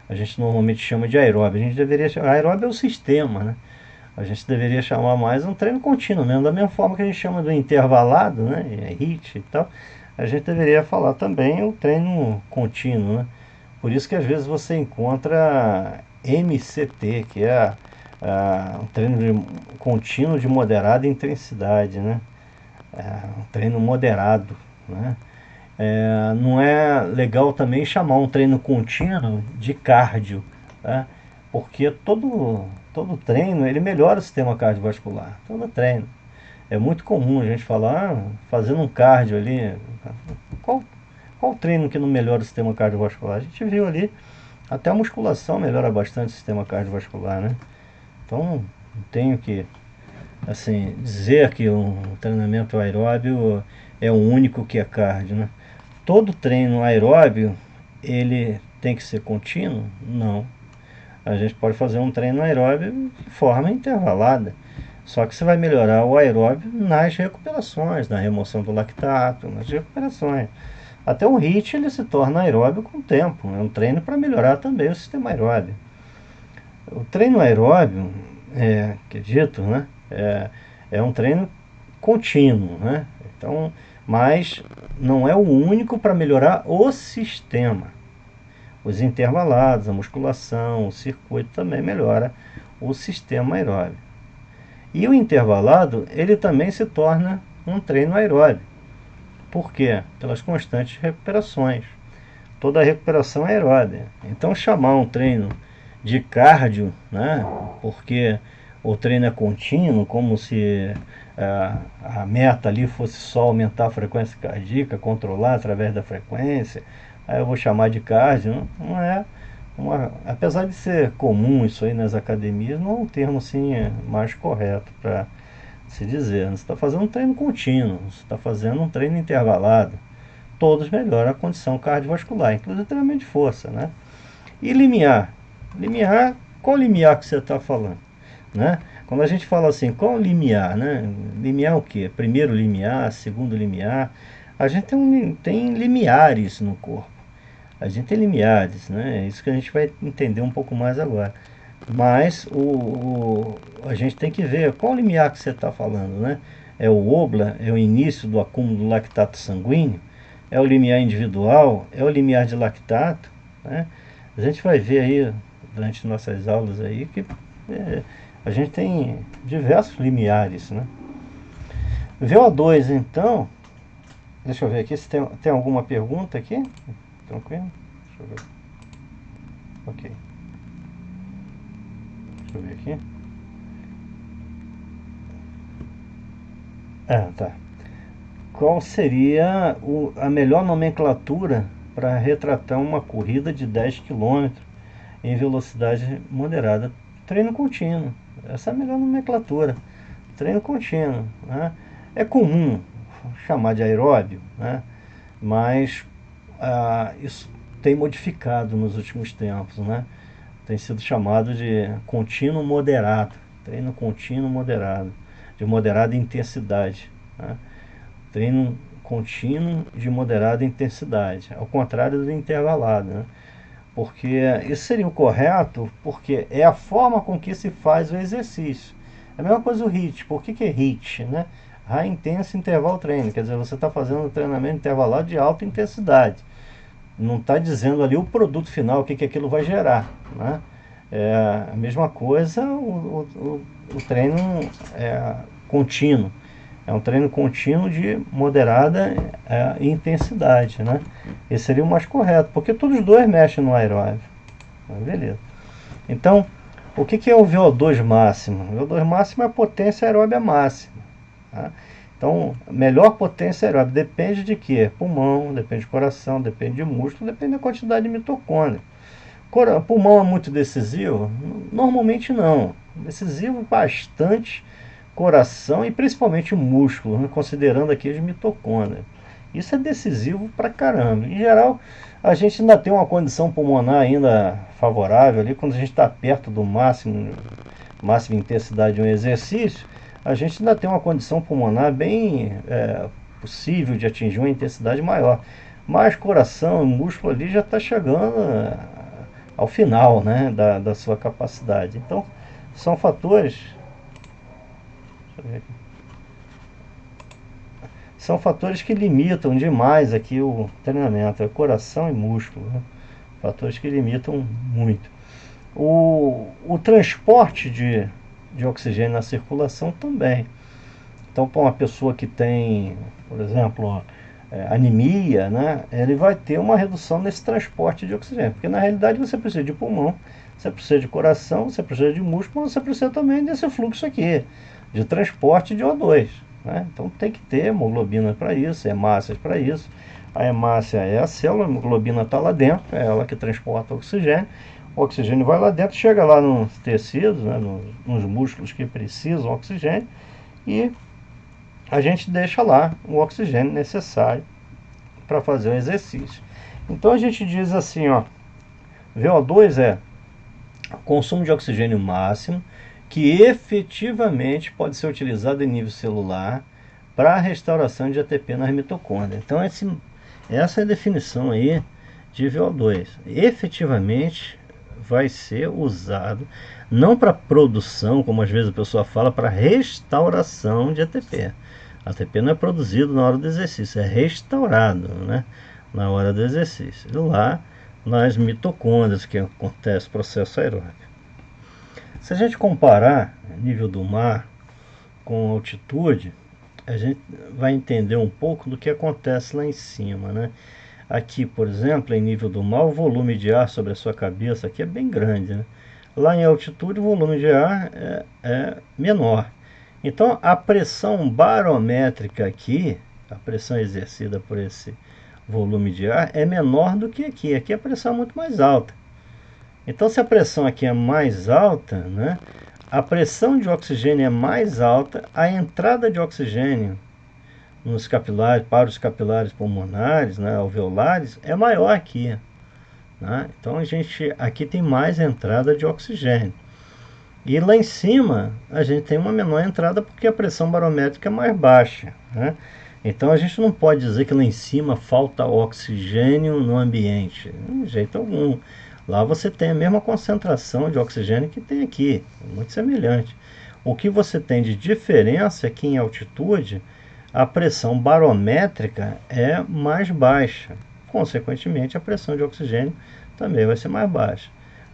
a gente normalmente chama de aeróbio. A gente deveria chamar, aeróbio é o sistema, né? A gente deveria chamar mais um treino contínuo mesmo, da mesma forma que a gente chama do intervalado, né? HIIT e tal. A gente deveria falar também o treino contínuo, né? Por isso que às vezes você encontra MCT, que é um treino contínuo de moderada intensidade, né? Um treino moderado, né? Não é legal também chamar um treino contínuo de cardio, tá? Porque todo treino ele melhora o sistema cardiovascular, todo treino. É muito comum a gente falar, fazendo um cardio ali, qual, qual treino que não melhora o sistema cardiovascular? A gente viu ali, até a musculação melhora bastante o sistema cardiovascular, né? Então, não tenho que assim, dizer que um treinamento aeróbio é o único que é cardio, né? Todo treino aeróbio, ele tem que ser contínuo? Não. A gente pode fazer um treino aeróbio de forma intervalada. Só que você vai melhorar o aeróbio nas recuperações, na remoção do lactato, nas recuperações. Até o HIIT ele se torna aeróbio com o tempo. É um treino para melhorar também o sistema aeróbio. O treino aeróbio, acredito, né? É um treino contínuo, né? Então, mas não é o único para melhorar o sistema. Os intervalados, a musculação, o circuito também melhora o sistema aeróbio. E o intervalado, ele também se torna um treino aeróbio. Por quê? Pelas constantes recuperações. Toda recuperação é aeróbia. Então chamar um treino de cardio, né? Porque o treino é contínuo, como se a meta ali fosse só aumentar a frequência cardíaca, controlar através da frequência, aí eu vou chamar de cardio, não é apesar de ser comum isso aí nas academias, não é um termo assim mais correto para se dizer. Você está fazendo um treino contínuo, você está fazendo um treino intervalado, todos melhoram a condição cardiovascular, inclusive treinamento de força, né? E limiar, qual limiar que você está falando, né? Quando a gente fala assim, qual limiar, né? Limiar o quê? Primeiro limiar, segundo limiar. A gente tem limiares no corpo. A gente tem limiares, né? É isso que a gente vai entender um pouco mais agora. Mas a gente tem que ver qual limiar que você está falando, né? É o OBLA, é o início do acúmulo do lactato sanguíneo, é o limiar individual, é o limiar de lactato, né? A gente vai ver aí, durante nossas aulas aí, que a gente tem diversos limiares, né? VO2, então, deixa eu ver aqui se tem alguma pergunta aqui. Tranquilo? Deixa eu ver. Ok. Deixa eu ver aqui. Tá. Qual seria a melhor nomenclatura para retratar uma corrida de 10 km em velocidade moderada? Treino contínuo. Essa é a melhor nomenclatura. treino contínuo, né? É comum chamar de aeróbio, né? Mas isso tem modificado nos últimos tempos, né? Tem sido chamado de contínuo moderado, treino contínuo moderado, de moderada intensidade, né? Treino contínuo de moderada intensidade, ao contrário do intervalado, né? Porque isso seria o correto, porque é a forma com que se faz o exercício. É a mesma coisa o HIIT. Por que é HIIT, né? High Intense Interval Training, quer dizer, você está fazendo um treinamento intervalado de alta intensidade. Não está dizendo ali o produto final, o que aquilo vai gerar, né? É a mesma coisa o treino contínuo. É um treino contínuo de moderada intensidade, né? Esse seria o mais correto, porque todos os dois mexem no aeróbio. Beleza. Então, o que é o VO2 máximo? O VO2 máximo é a potência aeróbia máxima. Tá? Então, melhor potência aeróbia depende de quê? Pulmão, depende de coração, depende de músculo, depende da quantidade de mitocôndria. Pulmão é muito decisivo? Normalmente não. Decisivo bastante coração e principalmente o músculo, né? Considerando aqui as mitocôndrias. Isso é decisivo pra caramba. Em geral, a gente ainda tem uma condição pulmonar ainda favorável ali, quando a gente está perto do máxima intensidade de um exercício, a gente ainda tem uma condição pulmonar bem possível de atingir uma intensidade maior. Mas coração e músculo ali já está chegando ao final, né, da sua capacidade. Então, são fatores... São fatores que limitam demais aqui o treinamento, é coração e músculo, né? Fatores que limitam muito. O transporte de oxigênio na circulação também. Então, para uma pessoa que tem, por exemplo, anemia, né, ele vai ter uma redução nesse transporte de oxigênio, porque na realidade você precisa de pulmão, você precisa de coração, você precisa de músculo, mas você precisa também desse fluxo aqui, de transporte de O2. Né? Então tem que ter hemoglobina para isso, hemácias para isso. A hemácia é a célula, a hemoglobina está lá dentro, é ela que transporta o oxigênio vai lá dentro, chega lá nos tecidos, né, nos músculos que precisam de oxigênio, e a gente deixa lá o oxigênio necessário para fazer o exercício. Então a gente diz assim, ó, VO2 é consumo de oxigênio máximo que efetivamente pode ser utilizado em nível celular para a restauração de ATP nas mitocôndrias. Então essa é a definição aí de VO2. Efetivamente vai ser usado não para produção, como às vezes a pessoa fala, para restauração de ATP. ATP não é produzido na hora do exercício, é restaurado, né, na hora do exercício. E lá nas mitocôndrias que acontece o processo aeróbico. Se a gente comparar nível do mar com altitude, a gente vai entender um pouco do que acontece lá em cima, né? Aqui, por exemplo, em nível do mar, o volume de ar sobre a sua cabeça aqui é bem grande, né? Lá em altitude, o volume de ar é menor. Então, a pressão barométrica aqui, a pressão exercida por esse volume de ar, é menor do que aqui. Aqui a pressão é muito mais alta. Então, se a pressão aqui é mais alta, né, a pressão de oxigênio é mais alta, a entrada de oxigênio nos capilares, para os capilares pulmonares, né, alveolares, é maior aqui. Né? Então, a gente aqui tem mais entrada de oxigênio. E lá em cima, a gente tem uma menor entrada porque a pressão barométrica é mais baixa. Né? Então, a gente não pode dizer que lá em cima falta oxigênio no ambiente, de jeito algum. Lá você tem a mesma concentração de oxigênio que tem aqui, muito semelhante. O que você tem de diferença é que em altitude a pressão barométrica é mais baixa. Consequentemente, a pressão de oxigênio também vai ser mais baixa.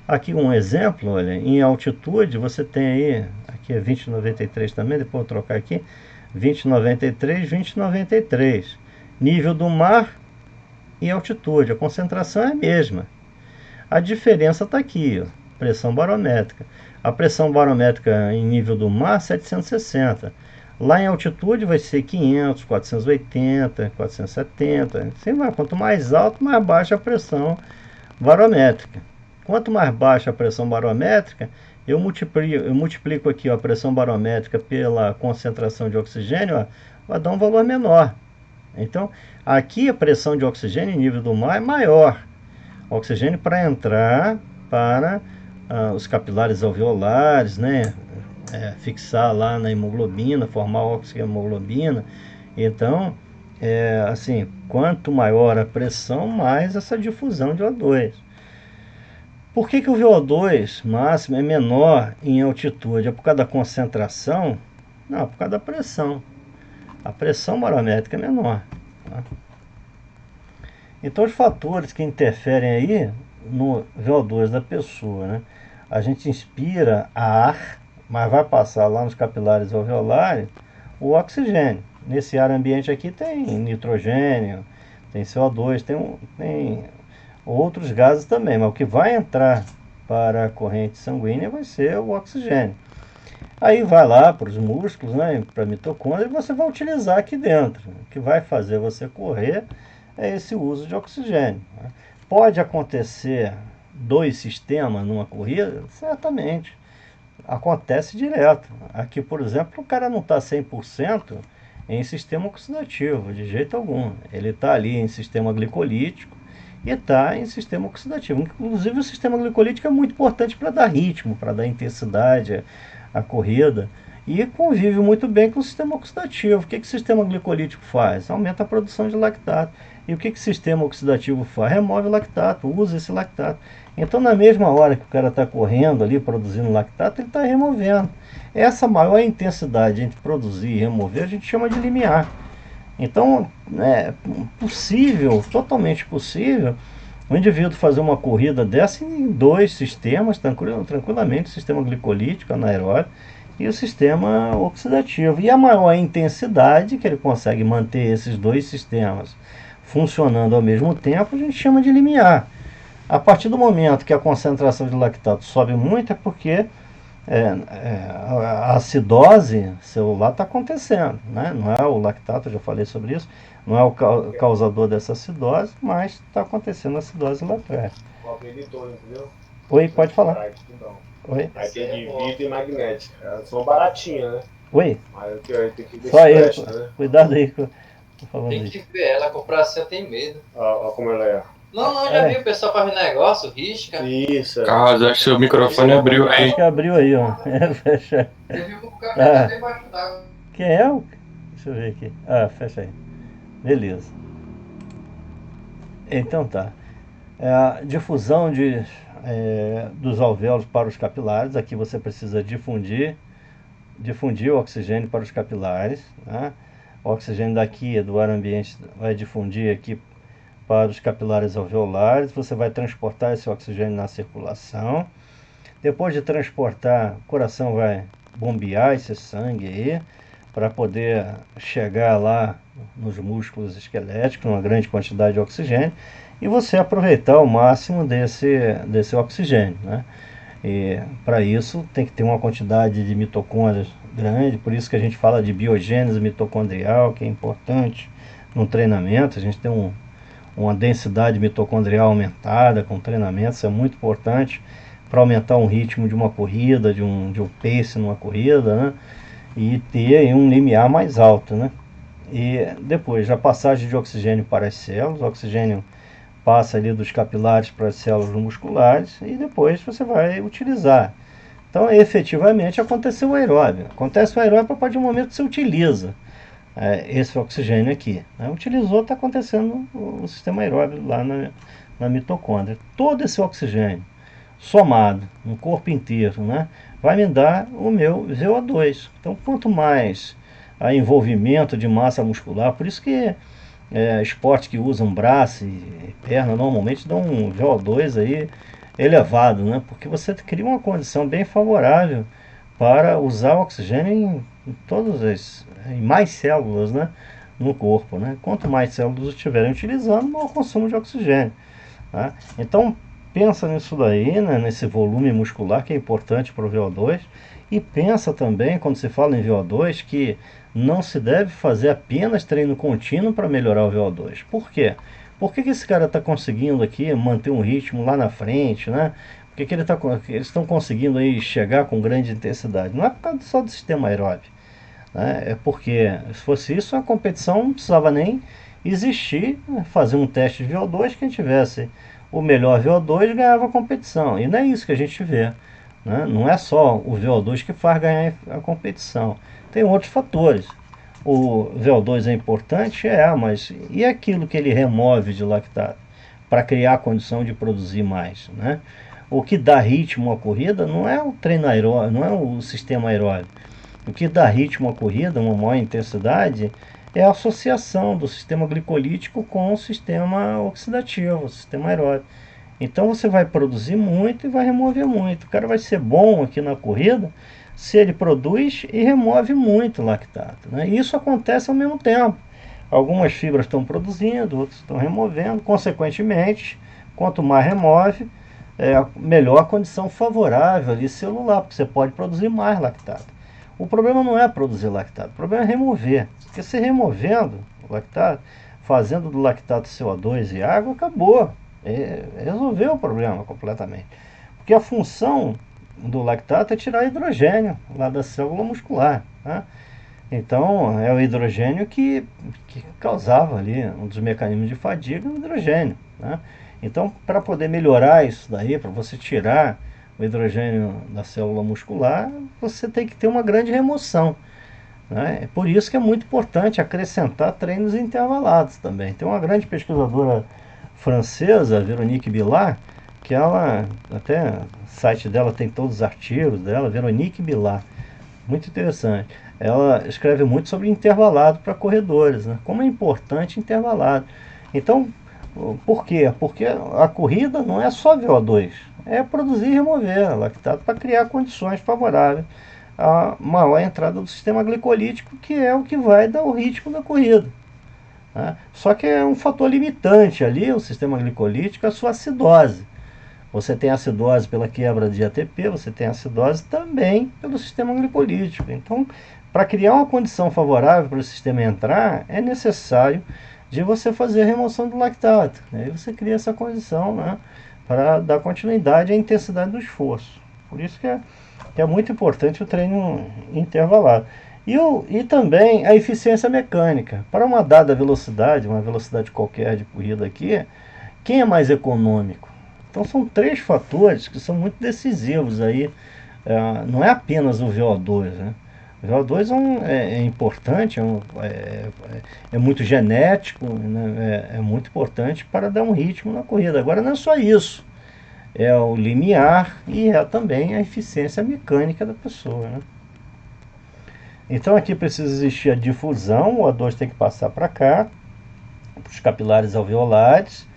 Aqui um exemplo, olha, em altitude você tem aí, aqui é 2093 também, depois eu vou trocar aqui, 2093, 2093. Nível do mar e altitude, a concentração é a mesma. A diferença está aqui, ó, pressão barométrica. A pressão barométrica em nível do mar, 760. Lá em altitude vai ser 500, 480, 470. Assim vai. Quanto mais alto, mais baixa a pressão barométrica. Quanto mais baixa a pressão barométrica, eu multiplico aqui, ó, a pressão barométrica pela concentração de oxigênio, ó, vai dar um valor menor. Então, aqui a pressão de oxigênio em nível do mar é maior. O oxigênio para entrar para os capilares alveolares, né? Fixar lá na hemoglobina, formar oxihemoglobina. Então, assim, quanto maior a pressão, mais essa difusão de O2. Por que o VO2 máximo é menor em altitude? É por causa da concentração? Não, é por causa da pressão. A pressão barométrica é menor. Tá? Então, os fatores que interferem aí no VO2 da pessoa, né? A gente inspira ar, mas vai passar lá nos capilares alveolares o oxigênio. Nesse ar ambiente aqui tem nitrogênio, tem CO2, tem outros gases também, mas o que vai entrar para a corrente sanguínea vai ser o oxigênio. Aí vai lá para os músculos, né, para a mitocôndria, e você vai utilizar aqui dentro. O que vai fazer você correr é esse uso de oxigênio. Né? Pode acontecer 2 sistemas numa corrida? Certamente. Acontece direto. Aqui, por exemplo, o cara não está 100% em sistema oxidativo, de jeito algum. Ele está ali em sistema glicolítico e está em sistema oxidativo. Inclusive, o sistema glicolítico é muito importante para dar ritmo, para dar intensidade à corrida. E convive muito bem com o sistema oxidativo. O que o sistema glicolítico faz? Aumenta a produção de lactato. E o que o sistema oxidativo faz? Remove o lactato, usa esse lactato. Então, na mesma hora que o cara está correndo ali, produzindo lactato, ele está removendo. Essa maior intensidade entre produzir e remover, a gente chama de limiar. Então, é possível, totalmente possível, o indivíduo fazer uma corrida dessa em 2 sistemas, tranquilamente, o sistema glicolítico, anaeróbio, e o sistema oxidativo. E a maior intensidade que ele consegue manter esses 2 sistemas funcionando ao mesmo tempo, a gente chama de limiar. A partir do momento que a concentração de lactato sobe muito, é porque a acidose celular está acontecendo, né? Não é o lactato, eu já falei sobre isso, não é o causador dessa acidose, mas está acontecendo a acidose lá atrás. Entendeu? Oi, pode falar. Oi? Aí tem de vidro e magnética. Elas são baratinhas, né? Oi? Mas tem que ver Só se eu, presta, né? cuidado aí que eu tô falando Tem isso. que ver ela, comprar assim eu tenho medo. Olha como ela é. Não, já vi o pessoal fazendo negócio, risca. Isso. Carlos, acho que seu microfone abriu aí. Acho que abriu aí, ó. Fecha. Teve um cara que debaixo d'água. Quem é o... Deixa eu ver aqui. Ah, fecha aí. Beleza. Então tá. A difusão dos alvéolos para os capilares. Aqui você precisa difundir o oxigênio para os capilares. Né? O oxigênio daqui do ar ambiente vai difundir aqui para os capilares alveolares. Você vai transportar esse oxigênio na circulação. Depois de transportar, o coração vai bombear esse sangue aí para poder chegar lá nos músculos esqueléticos, uma grande quantidade de oxigênio, e você aproveitar o máximo desse oxigênio, né? E para isso tem que ter uma quantidade de mitocôndrias grande, por isso que a gente fala de biogênese mitocondrial, que é importante no treinamento. A gente tem uma densidade mitocondrial aumentada com treinamento, isso é muito importante para aumentar o ritmo de uma corrida, de um pace numa corrida, né? E ter um limiar mais alto, né? E depois, a passagem de oxigênio para as células, o oxigênio passa ali dos capilares para as células musculares e depois você vai utilizar. Então, efetivamente, aconteceu o aeróbio. Acontece o aeróbio a partir do momento que você utiliza esse oxigênio aqui. Né? Utilizou, está acontecendo o sistema aeróbio lá na mitocôndria. Todo esse oxigênio somado no corpo inteiro, né, vai me dar o meu VO2. Então, quanto mais envolvimento de massa muscular, por isso que esportes que usam braço e perna normalmente dão um VO2 aí elevado, né, porque você cria uma condição bem favorável para usar o oxigênio em mais células, né, no corpo, né. Quanto mais células estiverem utilizando, maior consumo de oxigênio, né? Então, pensa nisso daí, né, nesse volume muscular que é importante para o VO2, e pensa também, quando se fala em VO2, que não se deve fazer apenas treino contínuo para melhorar o VO2. Por quê? Por que esse cara está conseguindo aqui manter um ritmo lá na frente, né? Por que eles estão conseguindo aí chegar com grande intensidade? Não é por causa só do sistema aeróbio, né? É porque, se fosse isso, a competição não precisava nem existir, né? Fazer um teste de VO2, quem tivesse o melhor VO2 ganhava a competição. E não é isso que a gente vê, né? Não é só o VO2 que faz ganhar a competição. Tem outros fatores. O VO2 é importante, mas e aquilo que ele remove de lactato para criar a condição de produzir mais, né? O que dá ritmo à corrida não é o treino aeróbico, não é o sistema aeróbico. O que dá ritmo à corrida, uma maior intensidade, é a associação do sistema glicolítico com o sistema oxidativo, o sistema aeróbico. Então você vai produzir muito e vai remover muito. O cara vai ser bom aqui na corrida se ele produz e remove muito lactato, né? E isso acontece ao mesmo tempo. Algumas fibras estão produzindo, outras estão removendo. Consequentemente, quanto mais remove, melhor a condição favorável ali celular, porque você pode produzir mais lactato. O problema não é produzir lactato, o problema é remover. Porque se removendo o lactato, fazendo do lactato CO2 e água, acabou. Resolveu o problema completamente. Porque a função do lactato é tirar hidrogênio lá da célula muscular, né? Então é o hidrogênio que causava ali um dos mecanismos de fadiga, o hidrogênio, né? Então, para poder melhorar isso daí, para você tirar o hidrogênio da célula muscular, você tem que ter uma grande remoção, né? É por isso que é muito importante acrescentar treinos intervalados também. Tem uma grande pesquisadora francesa, Véronique Billard, que ela, até o site dela tem todos os artigos dela, Véronique Billard, muito interessante. Ela escreve muito sobre intervalado para corredores, né? Como é importante intervalado. Então, por quê? Porque a corrida não é só VO2, é produzir e remover lactato para criar condições favoráveis a maior entrada do sistema glicolítico, que é o que vai dar o ritmo da corrida, né? Só que é um fator limitante ali, o sistema glicolítico, a sua acidose. Você tem acidose pela quebra de ATP, você tem acidose também pelo sistema glicolítico. Então, para criar uma condição favorável para o sistema entrar, é necessário de você fazer a remoção do lactato. Aí você cria essa condição, né, para dar continuidade à intensidade do esforço. Por isso que é muito importante o treino intervalado. E também a eficiência mecânica. Para uma dada velocidade, uma velocidade qualquer de corrida aqui, quem é mais econômico? Então são três fatores que são muito decisivos aí. Não é apenas o VO2, né? O VO2 é importante, é muito genético, né? É muito importante para dar um ritmo na corrida. Agora não é só isso. É o limiar e é também a eficiência mecânica da pessoa, né? Então aqui precisa existir a difusão, o O2 tem que passar para cá, para os capilares alveolares.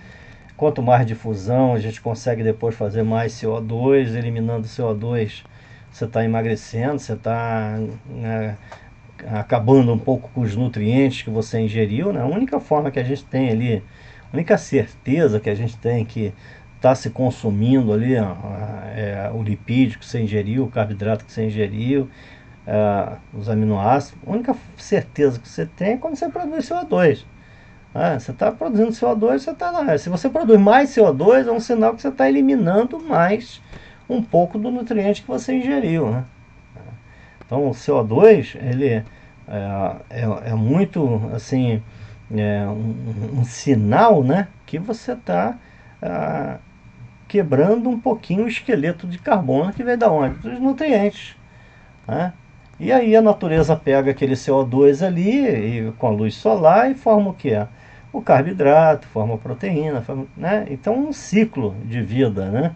Quanto mais difusão, a gente consegue depois fazer mais CO2, eliminando CO2, você está emagrecendo, você está acabando um pouco com os nutrientes que você ingeriu, né? A única forma que a gente tem ali, a única certeza que a gente tem que está se consumindo ali o lipídio que você ingeriu, o carboidrato que você ingeriu, os aminoácidos, a única certeza que você tem é quando você produz CO2. Você está produzindo CO2, você está lá. Se você produz mais CO2, é um sinal que você está eliminando mais um pouco do nutriente que você ingeriu, né? Então o CO2 ele é muito assim, um sinal, né, que você está quebrando um pouquinho o esqueleto de carbono que vem da onde? Dos nutrientes, né? E aí a natureza pega aquele CO2 ali com a luz solar e forma o que é? O carboidrato, forma a proteína, né? Então um ciclo de vida, né?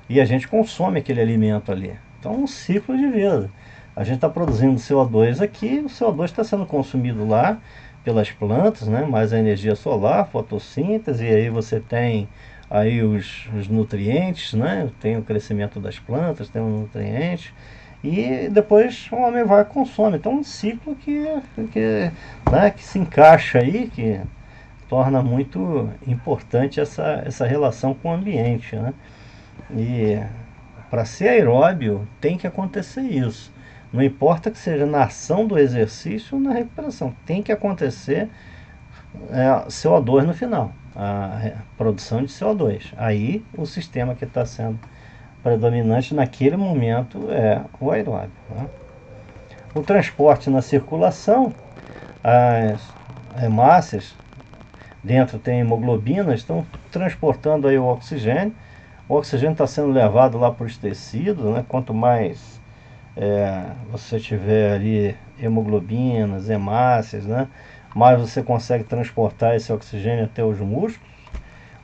E a gente consome aquele alimento ali. Então um ciclo de vida. A gente está produzindo CO2 aqui, o CO2 está sendo consumido lá pelas plantas, né? Mais a energia solar, fotossíntese, e aí você tem aí os nutrientes, né? Tem o crescimento das plantas, tem os nutrientes. E depois o homem vai e consome. Então um ciclo que se encaixa aí, que torna muito importante essa relação com o ambiente, né? E para ser aeróbio tem que acontecer isso. Não importa que seja na ação do exercício ou na recuperação, tem que acontecer CO2 no final. a produção de CO2. Aí o sistema que está sendo predominante naquele momento é o aeróbio, né? O transporte na circulação, as hemácias, dentro tem hemoglobinas, estão transportando aí o oxigênio. O oxigênio está sendo levado lá para os tecidos, né? Quanto mais você tiver ali hemoglobinas, hemácias, né? Mais você consegue transportar esse oxigênio até os músculos.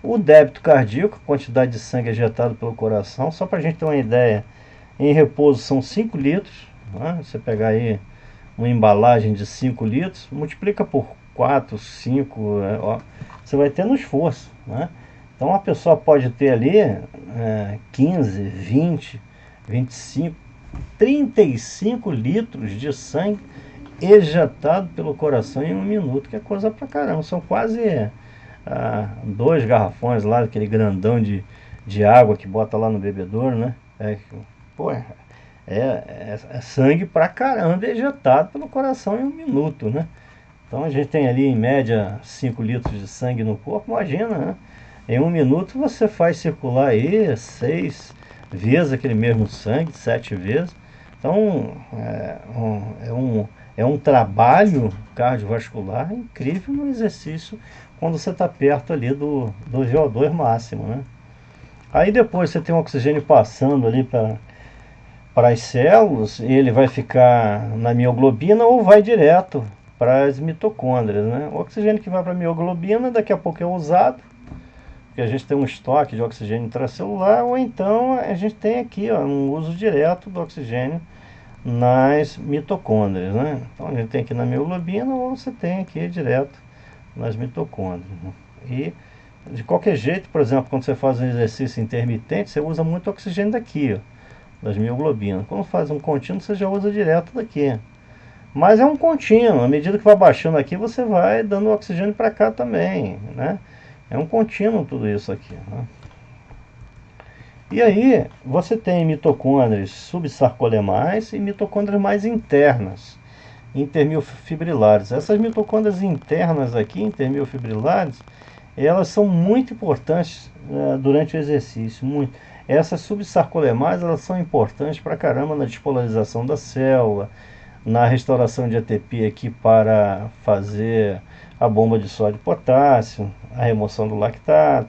O débito cardíaco, quantidade de sangue ejetado pelo coração, só para a gente ter uma ideia, em repouso são 5 litros, né? Você pegar aí uma embalagem de 5 litros, multiplica por 4, 5, você vai ter no esforço, né? Então a pessoa pode ter ali 15, 20, 25, 35 litros de sangue ejetado pelo coração em 1 minuto, que é coisa pra caramba. São quase 2 garrafões lá, aquele grandão de água que bota lá no bebedouro, né? É sangue pra caramba ejetado pelo coração em 1 minuto, né? Então a gente tem ali em média 5 litros de sangue no corpo, imagina, né? Em 1 minuto você faz circular aí 6 vezes aquele mesmo sangue, 7 vezes. Então é um trabalho cardiovascular incrível no exercício quando você está perto ali do VO2 máximo, né? Aí depois você tem o oxigênio passando ali para as células, ele vai ficar na mioglobina ou vai direto para as mitocôndrias, né? O oxigênio que vai para a mioglobina daqui a pouco é usado, porque a gente tem um estoque de oxigênio intracelular, ou então a gente tem aqui um uso direto do oxigênio nas mitocôndrias, né? Então a gente tem aqui na mioglobina ou você tem aqui direto nas mitocôndrias, né? E de qualquer jeito, por exemplo, quando você faz um exercício intermitente, você usa muito oxigênio daqui, das mioglobinas. Quando faz um contínuo, você já usa direto daqui. Mas é um contínuo, à medida que vai baixando aqui, você vai dando oxigênio para cá também, né? É um contínuo tudo isso aqui, né? E aí, você tem mitocôndrias subsarcolemais e mitocôndrias mais internas, intermiofibrilares. Essas mitocôndrias internas aqui, intermiofibrilares, elas são muito importantes durante o exercício, muito. Essas subsarcolemais, elas são importantes pra caramba na despolarização da célula, na restauração de ATP aqui para fazer a bomba de sódio e potássio, a remoção do lactato.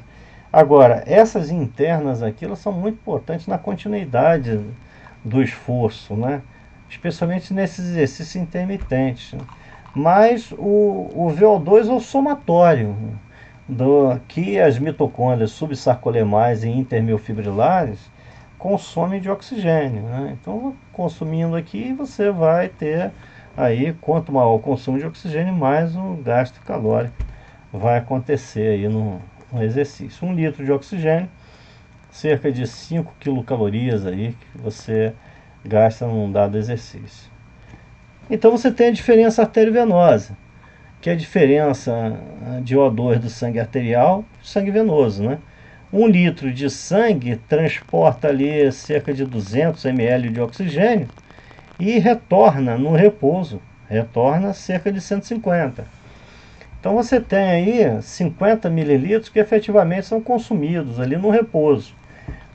Agora, essas internas aqui, elas são muito importantes na continuidade do esforço, né? Especialmente nesses exercícios intermitentes. Mas o VO2 é o somatório do que as mitocôndrias subsarcolemais e intermiofibrilares consomem de oxigênio, né? Então, consumindo aqui, você vai ter aí, quanto maior o consumo de oxigênio, mais o gasto calórico vai acontecer aí no exercício. 1 litro de oxigênio, cerca de 5 quilocalorias aí que você gasta num dado exercício. Então você tem a diferença arteriovenosa, que é a diferença de O2 do sangue arterial e sangue venoso, né? 1 litro de sangue transporta ali cerca de 200 ml de oxigênio e retorna no repouso, retorna cerca de 150. Então você tem aí 50 mililitros que efetivamente são consumidos ali no repouso.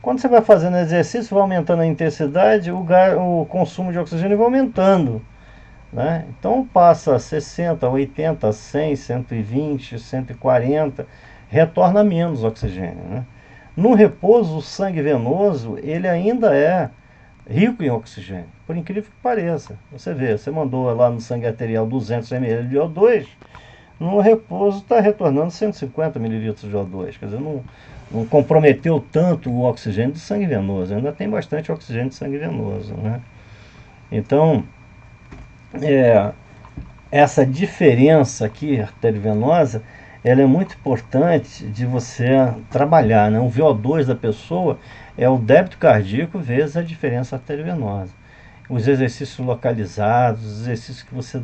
Quando você vai fazendo exercício, vai aumentando a intensidade, o consumo de oxigênio vai aumentando, né? Então passa 60, 80, 100, 120, 140, retorna menos oxigênio, né? No repouso, o sangue venoso, ele ainda é rico em oxigênio, por incrível que pareça. Você vê, você mandou lá no sangue arterial 200 ml de O2, no repouso está retornando 150 ml de O2, quer dizer, não comprometeu tanto o oxigênio do sangue venoso, ainda tem bastante oxigênio de sangue venoso, né? Então, essa diferença aqui arteriovenosa, ela é muito importante de você trabalhar, né? O VO2 da pessoa é o débito cardíaco vezes a diferença arteriovenosa. Os exercícios localizados, os exercícios que você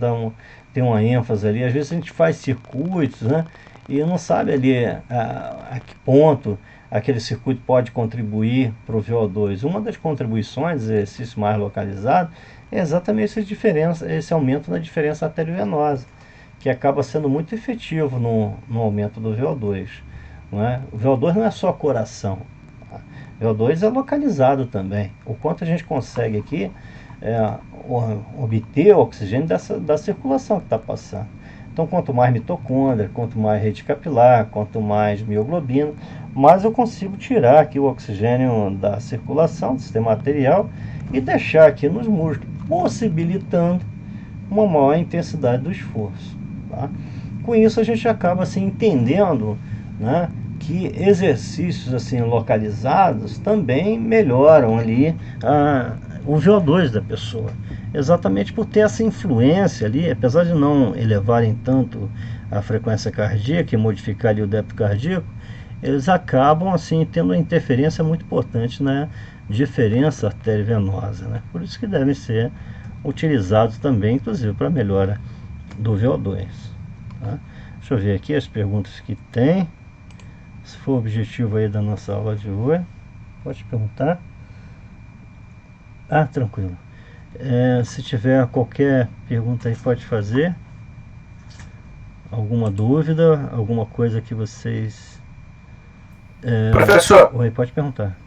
tem uma ênfase ali, às vezes a gente faz circuitos, né? E não sabe ali a que ponto aquele circuito pode contribuir para o VO2. Uma das contribuições do exercício mais localizado é exatamente esse aumento na diferença arteriovenosa, que acaba sendo muito efetivo no aumento do VO2. não é? O VO2 não é só coração. O VO2 é localizado também. O quanto a gente consegue aqui obter o oxigênio da circulação que está passando. Então, quanto mais mitocôndria, quanto mais rede capilar, quanto mais mioglobina, mais eu consigo tirar aqui o oxigênio da circulação, do sistema arterial, e deixar aqui nos músculos, possibilitando uma maior intensidade do esforço. Tá? Com isso, a gente acaba assim, entendendo, né, que exercícios assim, localizados também melhoram ali o VO2 da pessoa. Exatamente por ter essa influência ali, apesar de não elevarem tanto a frequência cardíaca e modificar ali o débito cardíaco, eles acabam assim tendo uma interferência muito importante na diferença arteriovenosa, né? Por isso que devem ser utilizados também, inclusive para melhora do VO2. Tá? Deixa eu ver aqui as perguntas que tem. Se for o objetivo aí da nossa aula de hoje, pode perguntar. Tranquilo. Se tiver qualquer pergunta aí, pode fazer. Alguma dúvida, alguma coisa que vocês... Professor, Oi, pode perguntar.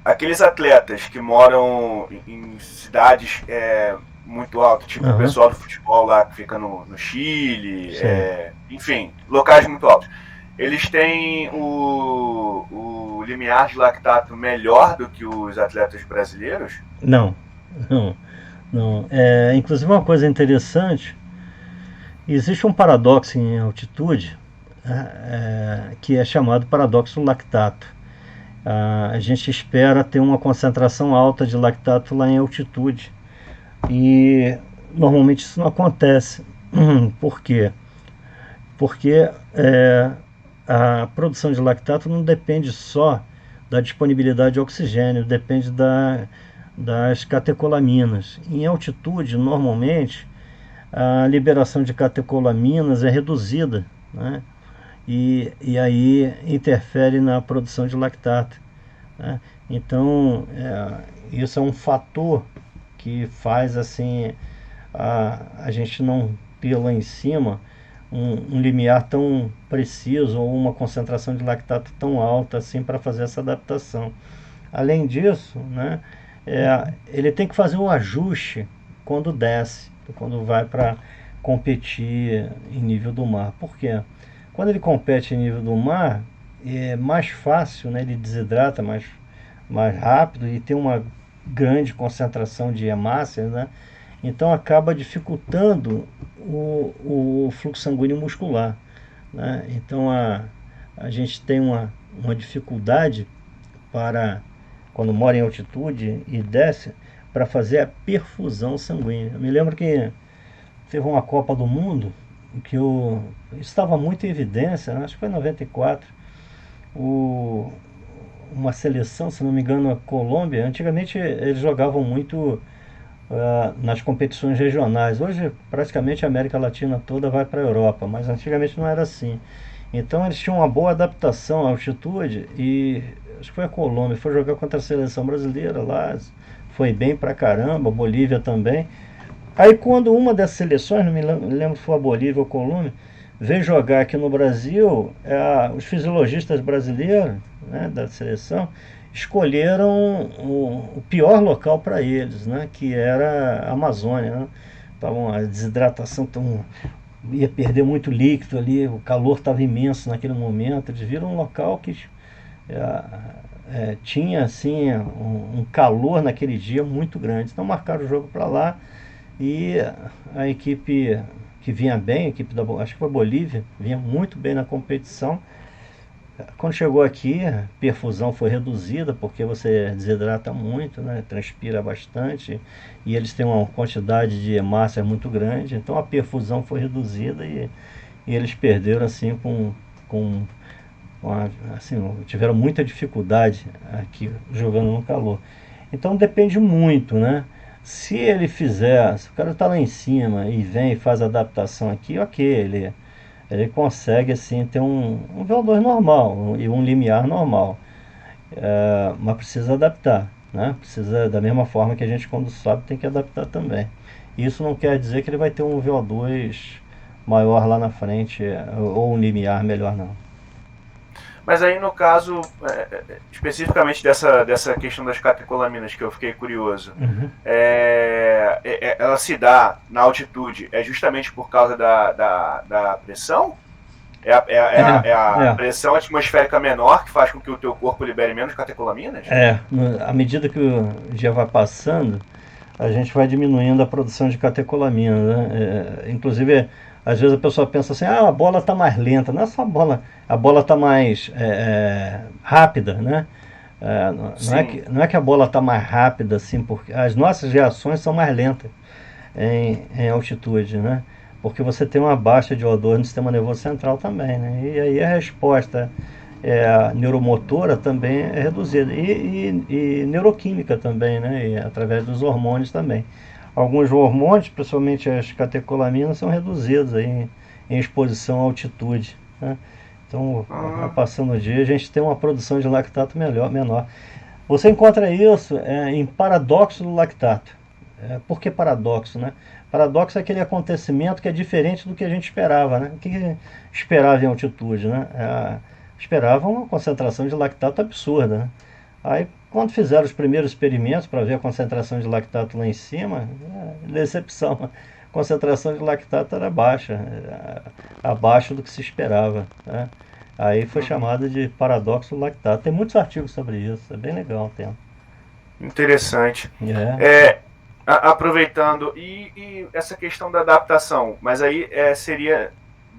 Aqueles atletas que moram em cidades muito altas, tipo o pessoal do futebol lá que fica no Chile, enfim, locais muito altos, eles têm o limiar de lactato melhor do que os atletas brasileiros? Não. Inclusive uma coisa interessante, existe um paradoxo em altitude, que é chamado paradoxo do lactato. A gente espera ter uma concentração alta de lactato lá em altitude e normalmente isso não acontece. Por quê? Porque a produção de lactato não depende só da disponibilidade de oxigênio, depende das catecolaminas. Em altitude, normalmente, a liberação de catecolaminas é reduzida, né? E aí interfere na produção de lactato, né? Então, isso é um fator que faz assim a gente não ter lá em cima um limiar tão preciso ou uma concentração de lactato tão alta assim para fazer essa adaptação. Além disso, né, ele tem que fazer um ajuste quando desce, quando vai para competir em nível do mar. Por quê? Quando ele compete em nível do mar, é mais fácil, né, ele desidrata mais rápido e tem uma grande concentração de hemácias, né? Então acaba dificultando o fluxo sanguíneo muscular, né? Então a gente tem uma dificuldade para, quando mora em altitude e desce, para fazer a perfusão sanguínea. Eu me lembro que teve uma Copa do Mundo que estava muito em evidência, né? Acho que foi em 94, uma seleção, se não me engano, a Colômbia. Antigamente eles jogavam muito nas competições regionais. Hoje praticamente a América Latina toda vai para a Europa, mas antigamente não era assim. Então eles tinham uma boa adaptação à altitude e acho que foi a Colômbia, foi jogar contra a seleção brasileira lá, foi bem pra caramba, a Bolívia também. Aí quando uma dessas seleções, não me lembro se foi a Bolívia ou a Colômbia, veio jogar aqui no Brasil, os fisiologistas brasileiros, né, da seleção, escolheram o pior local para eles, né, que era a Amazônia, né? Tavam, a desidratação ia perder muito líquido ali, o calor estava imenso naquele momento. Eles viram um local que tinha assim um calor naquele dia muito grande. Então marcaram o jogo para lá e a equipe que vinha bem, a equipe acho que foi a Bolívia, vinha muito bem na competição. Quando chegou aqui, a perfusão foi reduzida, porque você desidrata muito, né? Transpira bastante, e eles têm uma quantidade de hemácia muito grande, então a perfusão foi reduzida e eles perderam assim assim, tiveram muita dificuldade aqui jogando no calor. Então depende muito, né? Se o cara está lá em cima e vem e faz a adaptação aqui, ok, ele consegue assim ter um VO2 normal e um limiar normal, mas precisa adaptar, né? Precisa, da mesma forma que a gente quando sobe tem que adaptar também. Isso não quer dizer que ele vai ter um VO2 maior lá na frente, ou um limiar melhor não. Mas aí no caso, especificamente dessa questão das catecolaminas, que eu fiquei curioso, ela se dá na altitude, justamente por causa da pressão? É a pressão atmosférica menor que faz com que o teu corpo libere menos catecolaminas? À medida que o dia vai passando, a gente vai diminuindo a produção de catecolaminas, né? Inclusive, às vezes a pessoa pensa assim, a bola está mais lenta. Não é só a bola está mais rápida, né? Não é que a bola está mais rápida, assim, porque as nossas reações são mais lentas em altitude, né? Porque você tem uma baixa de O2 no sistema nervoso central também, né? E aí a resposta neuromotora também é reduzida. E neuroquímica também, né? E através dos hormônios também. Alguns hormônios, principalmente as catecolaminas, são reduzidos aí em exposição à altitude, né? Então, passando o dia, a gente tem uma produção de lactato menor. Você encontra isso em paradoxo do lactato. Por que paradoxo, né? Paradoxo é aquele acontecimento que é diferente do que a gente esperava, né? O que esperava em altitude, né? Esperava uma concentração de lactato absurda, né? Aí, quando fizeram os primeiros experimentos para ver a concentração de lactato lá em cima, decepção. A concentração de lactato era baixa, abaixo do que se esperava, né? Aí foi chamado de paradoxo do lactato. Tem muitos artigos sobre isso, é bem legal o tema. Interessante. Aproveitando, e essa questão da adaptação, mas aí seria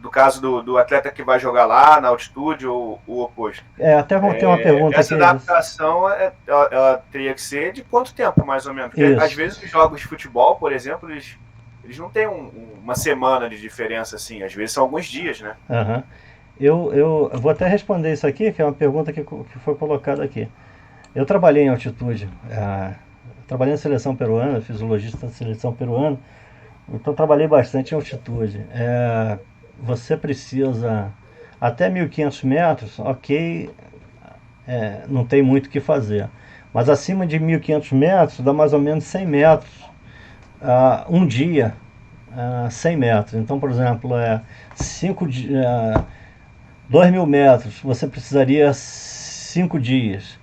do caso do atleta que vai jogar lá na altitude ou o oposto? Até vão ter uma pergunta essa aqui. Essa adaptação ela teria que ser de quanto tempo, mais ou menos? Porque às vezes os jogos de futebol, por exemplo, eles não têm uma semana de diferença assim, às vezes são alguns dias, né? Eu vou até responder isso aqui, que é uma pergunta que foi colocada aqui. Eu trabalhei em altitude, trabalhei na seleção peruana, fisiologista da seleção peruana, então trabalhei bastante em altitude. Você precisa, até 1.500 metros, ok, não tem muito o que fazer. Mas acima de 1.500 metros, dá mais ou menos 100 metros, um dia, 100 metros. Então, por exemplo, 2.000 metros, você precisaria 5 dias.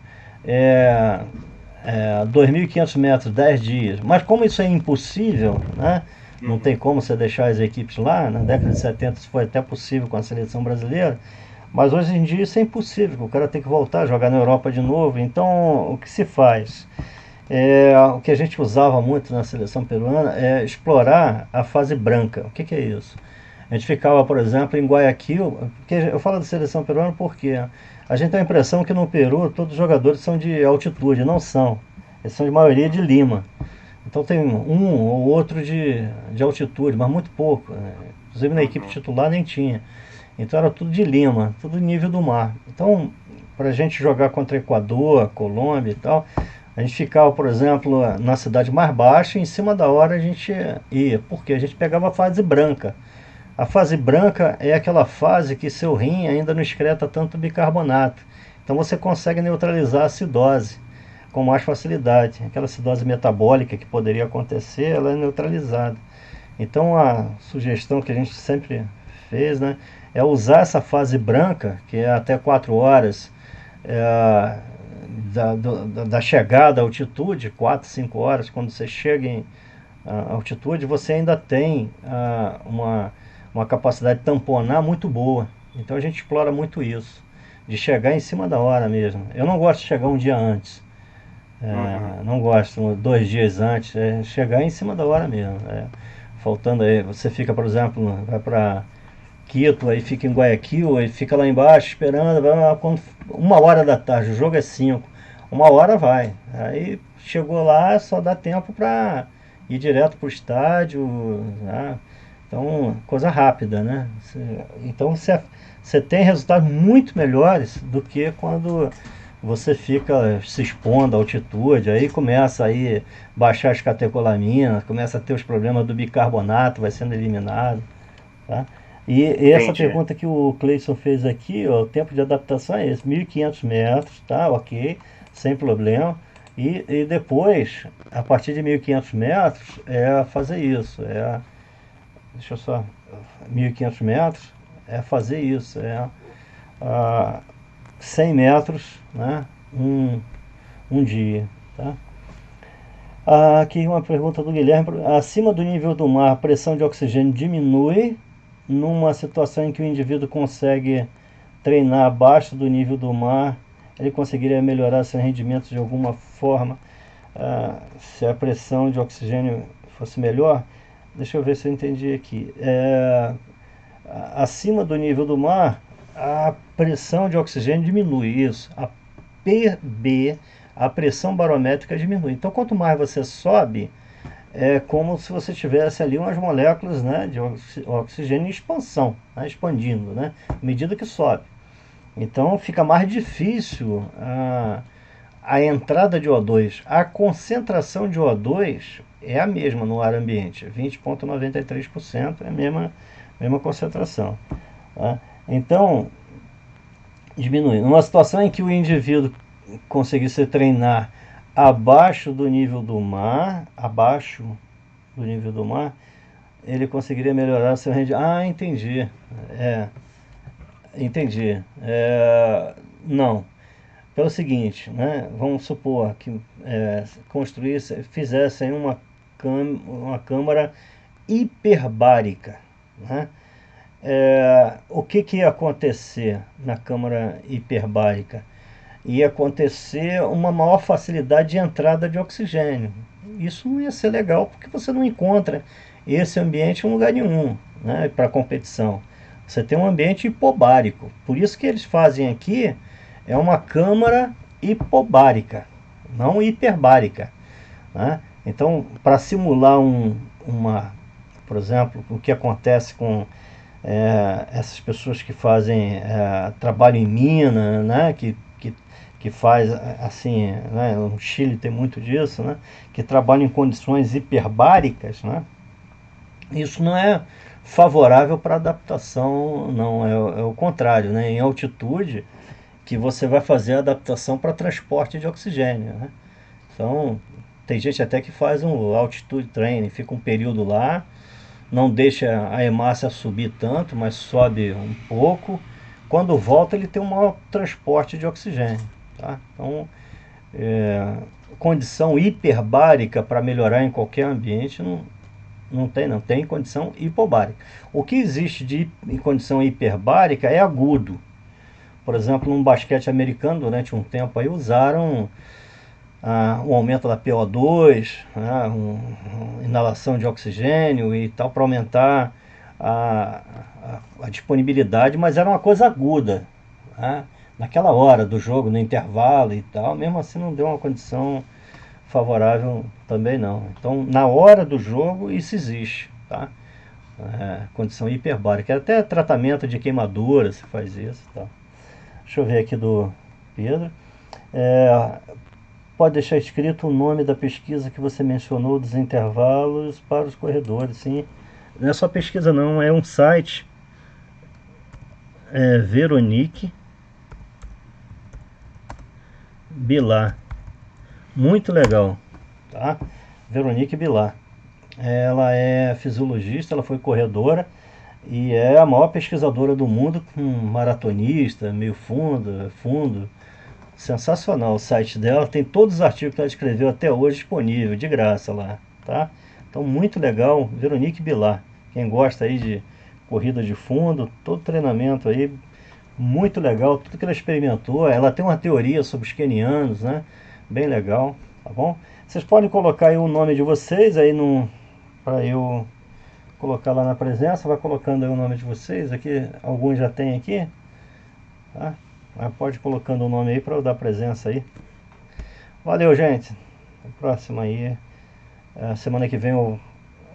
2.500 metros, 10 dias. Mas como isso é impossível, né? Não tem como você deixar as equipes lá. Na década de 70 isso foi até possível com a seleção brasileira, mas hoje em dia isso é impossível. O cara tem que voltar a jogar na Europa de novo. Então o que se faz? O que a gente usava muito na seleção peruana é explorar a fase branca. O que é isso? A gente ficava, por exemplo, em Guayaquil. Porque eu falo da seleção peruana porque a gente tem a impressão que no Peru todos os jogadores são de altitude. Não são. Eles são de maioria de Lima. Então tem um ou outro de altitude, mas muito pouco, né? Inclusive na equipe titular nem tinha. Então era tudo de Lima, tudo nível do mar. Então, para a gente jogar contra Equador, Colômbia e tal, a gente ficava, por exemplo, na cidade mais baixa, e em cima da hora a gente ia. Porque a gente pegava a fase branca. A fase branca é aquela fase que seu rim ainda não excreta tanto bicarbonato. Então você consegue neutralizar a acidose com mais facilidade. Aquela acidose metabólica que poderia acontecer, ela é neutralizada. Então a sugestão que a gente sempre fez, né, é usar essa fase branca, que é até 4 horas da chegada à altitude, 4, 5 horas, quando você chega em altitude, você ainda tem uma capacidade de tamponar muito boa. Então a gente explora muito isso, de chegar em cima da hora mesmo. Eu não gosto de chegar um dia antes. Não gosto 2 dias antes, chegar em cima da hora mesmo. Faltando aí, você fica, por exemplo, vai para Quito, aí fica em Guayaquil, aí fica lá embaixo esperando, quando 1h da tarde, o jogo é 5, 1h vai. Aí chegou lá, só dá tempo para ir direto para o estádio, né? Então, coisa rápida, né? Então você tem resultados muito melhores do que quando você fica se expondo à altitude. Aí começa a baixar as catecolaminas, começa a ter os problemas do bicarbonato, vai sendo eliminado, tá? E essa pergunta que o Cleison fez aqui, ó, o tempo de adaptação é esse, 1.500 metros, tá? Ok, sem problema. E depois, a partir de 1.500 metros, fazer isso, deixa eu só, 1.500 metros, é fazer isso, 100 metros, né, um dia, tá? Aqui uma pergunta do Guilherme. Acima do nível do mar, a pressão de oxigênio diminui numa situação em que o indivíduo consegue treinar abaixo do nível do mar, ele conseguiria melhorar seu rendimento de alguma forma, se a pressão de oxigênio fosse melhor? Deixa eu ver se eu entendi aqui. Acima do nível do mar, a pressão de oxigênio diminui, isso. A PB, a pressão barométrica diminui. Então, quanto mais você sobe, é como se você tivesse ali umas moléculas, né, de oxigênio em expansão, né, expandindo, né, à medida que sobe. Então, fica mais difícil a entrada de O2. A concentração de O2 é a mesma no ar ambiente, 20,93%, é a mesma concentração. Tá? Então, diminui. Numa situação em que o indivíduo conseguisse treinar abaixo do nível do mar, ele conseguiria melhorar seu rendimento. Entendi. Entendi. Não. Pelo seguinte, né? Vamos supor que fizessem uma câmara hiperbárica, né? O que ia acontecer na câmara hiperbárica? Ia acontecer uma maior facilidade de entrada de oxigênio. Isso não ia ser legal, porque você não encontra esse ambiente em lugar nenhum, né, para competição. Você tem um ambiente hipobárico. Por isso que eles fazem aqui é uma câmara hipobárica, não hiperbárica, né? Então, para simular por exemplo, o que acontece com essas pessoas que fazem trabalho em mina, né, que faz assim, né, no Chile tem muito disso, né, que trabalham em condições hiperbáricas, né, isso não é favorável para adaptação, não, é o contrário, né, em altitude que você vai fazer a adaptação para transporte de oxigênio, né. Então, tem gente até que faz um altitude training, fica um período lá, não deixa a hemácia subir tanto, mas sobe um pouco. Quando volta, ele tem um maior transporte de oxigênio. Tá? Então, condição hiperbárica para melhorar em qualquer ambiente não tem, não. Tem condição hipobárica. O que existe em condição hiperbárica é agudo. Por exemplo, no basquete americano, durante um tempo, aí usaram um aumento da PO2, né, inalação de oxigênio e tal, para aumentar a disponibilidade, mas era uma coisa aguda, né, naquela hora do jogo, no intervalo e tal, mesmo assim não deu uma condição favorável também não. Então, na hora do jogo, isso existe, tá? Condição hiperbárica, até tratamento de queimadura, se faz isso e tal. Deixa eu ver aqui do Pedro. Pode deixar escrito o nome da pesquisa que você mencionou dos intervalos para os corredores, sim. Não é só pesquisa não, é um site, Veronique Bilar. Muito legal, tá? Veronique Bilar. Ela é fisiologista, ela foi corredora e é a maior pesquisadora do mundo, com maratonista, meio fundo. Sensacional o site dela, tem todos os artigos que ela escreveu até hoje disponível, de graça lá, tá? Então, muito legal, Veronique Bilar. Quem gosta aí de corrida de fundo, todo treinamento aí, muito legal, tudo que ela experimentou. Ela tem uma teoria sobre os quenianos, né? Bem legal, tá bom? Vocês podem colocar aí o nome de vocês aí para eu colocar lá na presença, vai colocando aí o nome de vocês, aqui, alguns já tem aqui, tá? Mas pode ir colocando o nome aí para eu dar presença aí. Valeu, gente. A próxima aí. Semana que vem eu...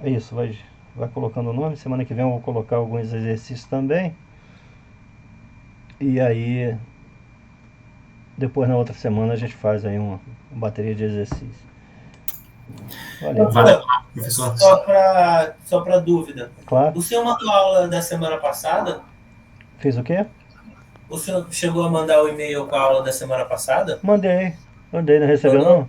Isso, vai colocando o nome. Semana que vem eu vou colocar alguns exercícios também. E aí, depois na outra semana a gente faz aí uma bateria de exercícios. Valeu. Professor. Só para dúvida. Claro. O senhor mandou a aula da semana passada? Fiz o quê? O senhor chegou a mandar o e-mail com a aula da semana passada? Mandei, não recebeu não?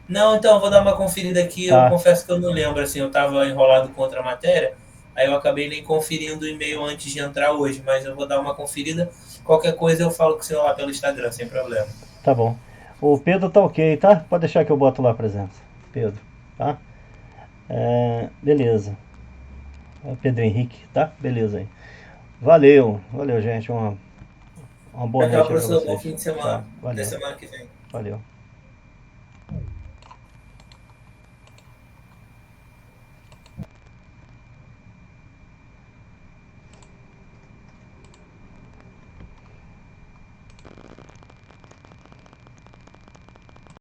Não, então, vou dar uma conferida aqui, eu confesso que eu não lembro, assim, eu estava enrolado com outra matéria, Aí eu acabei nem conferindo o e-mail antes de entrar hoje, mas eu vou dar uma conferida. Qualquer coisa eu falo com o senhor lá pelo Instagram, sem problema. Tá bom. O Pedro tá ok, tá? Pode deixar que eu boto lá a presença. Pedro, tá? Beleza. Pedro Henrique, tá? Beleza aí. Valeu, gente. Uma boa Tchau, noite aí pra professor. Bom vocês. fim de Tá, semana. Até valeu. semana que vem. Valeu.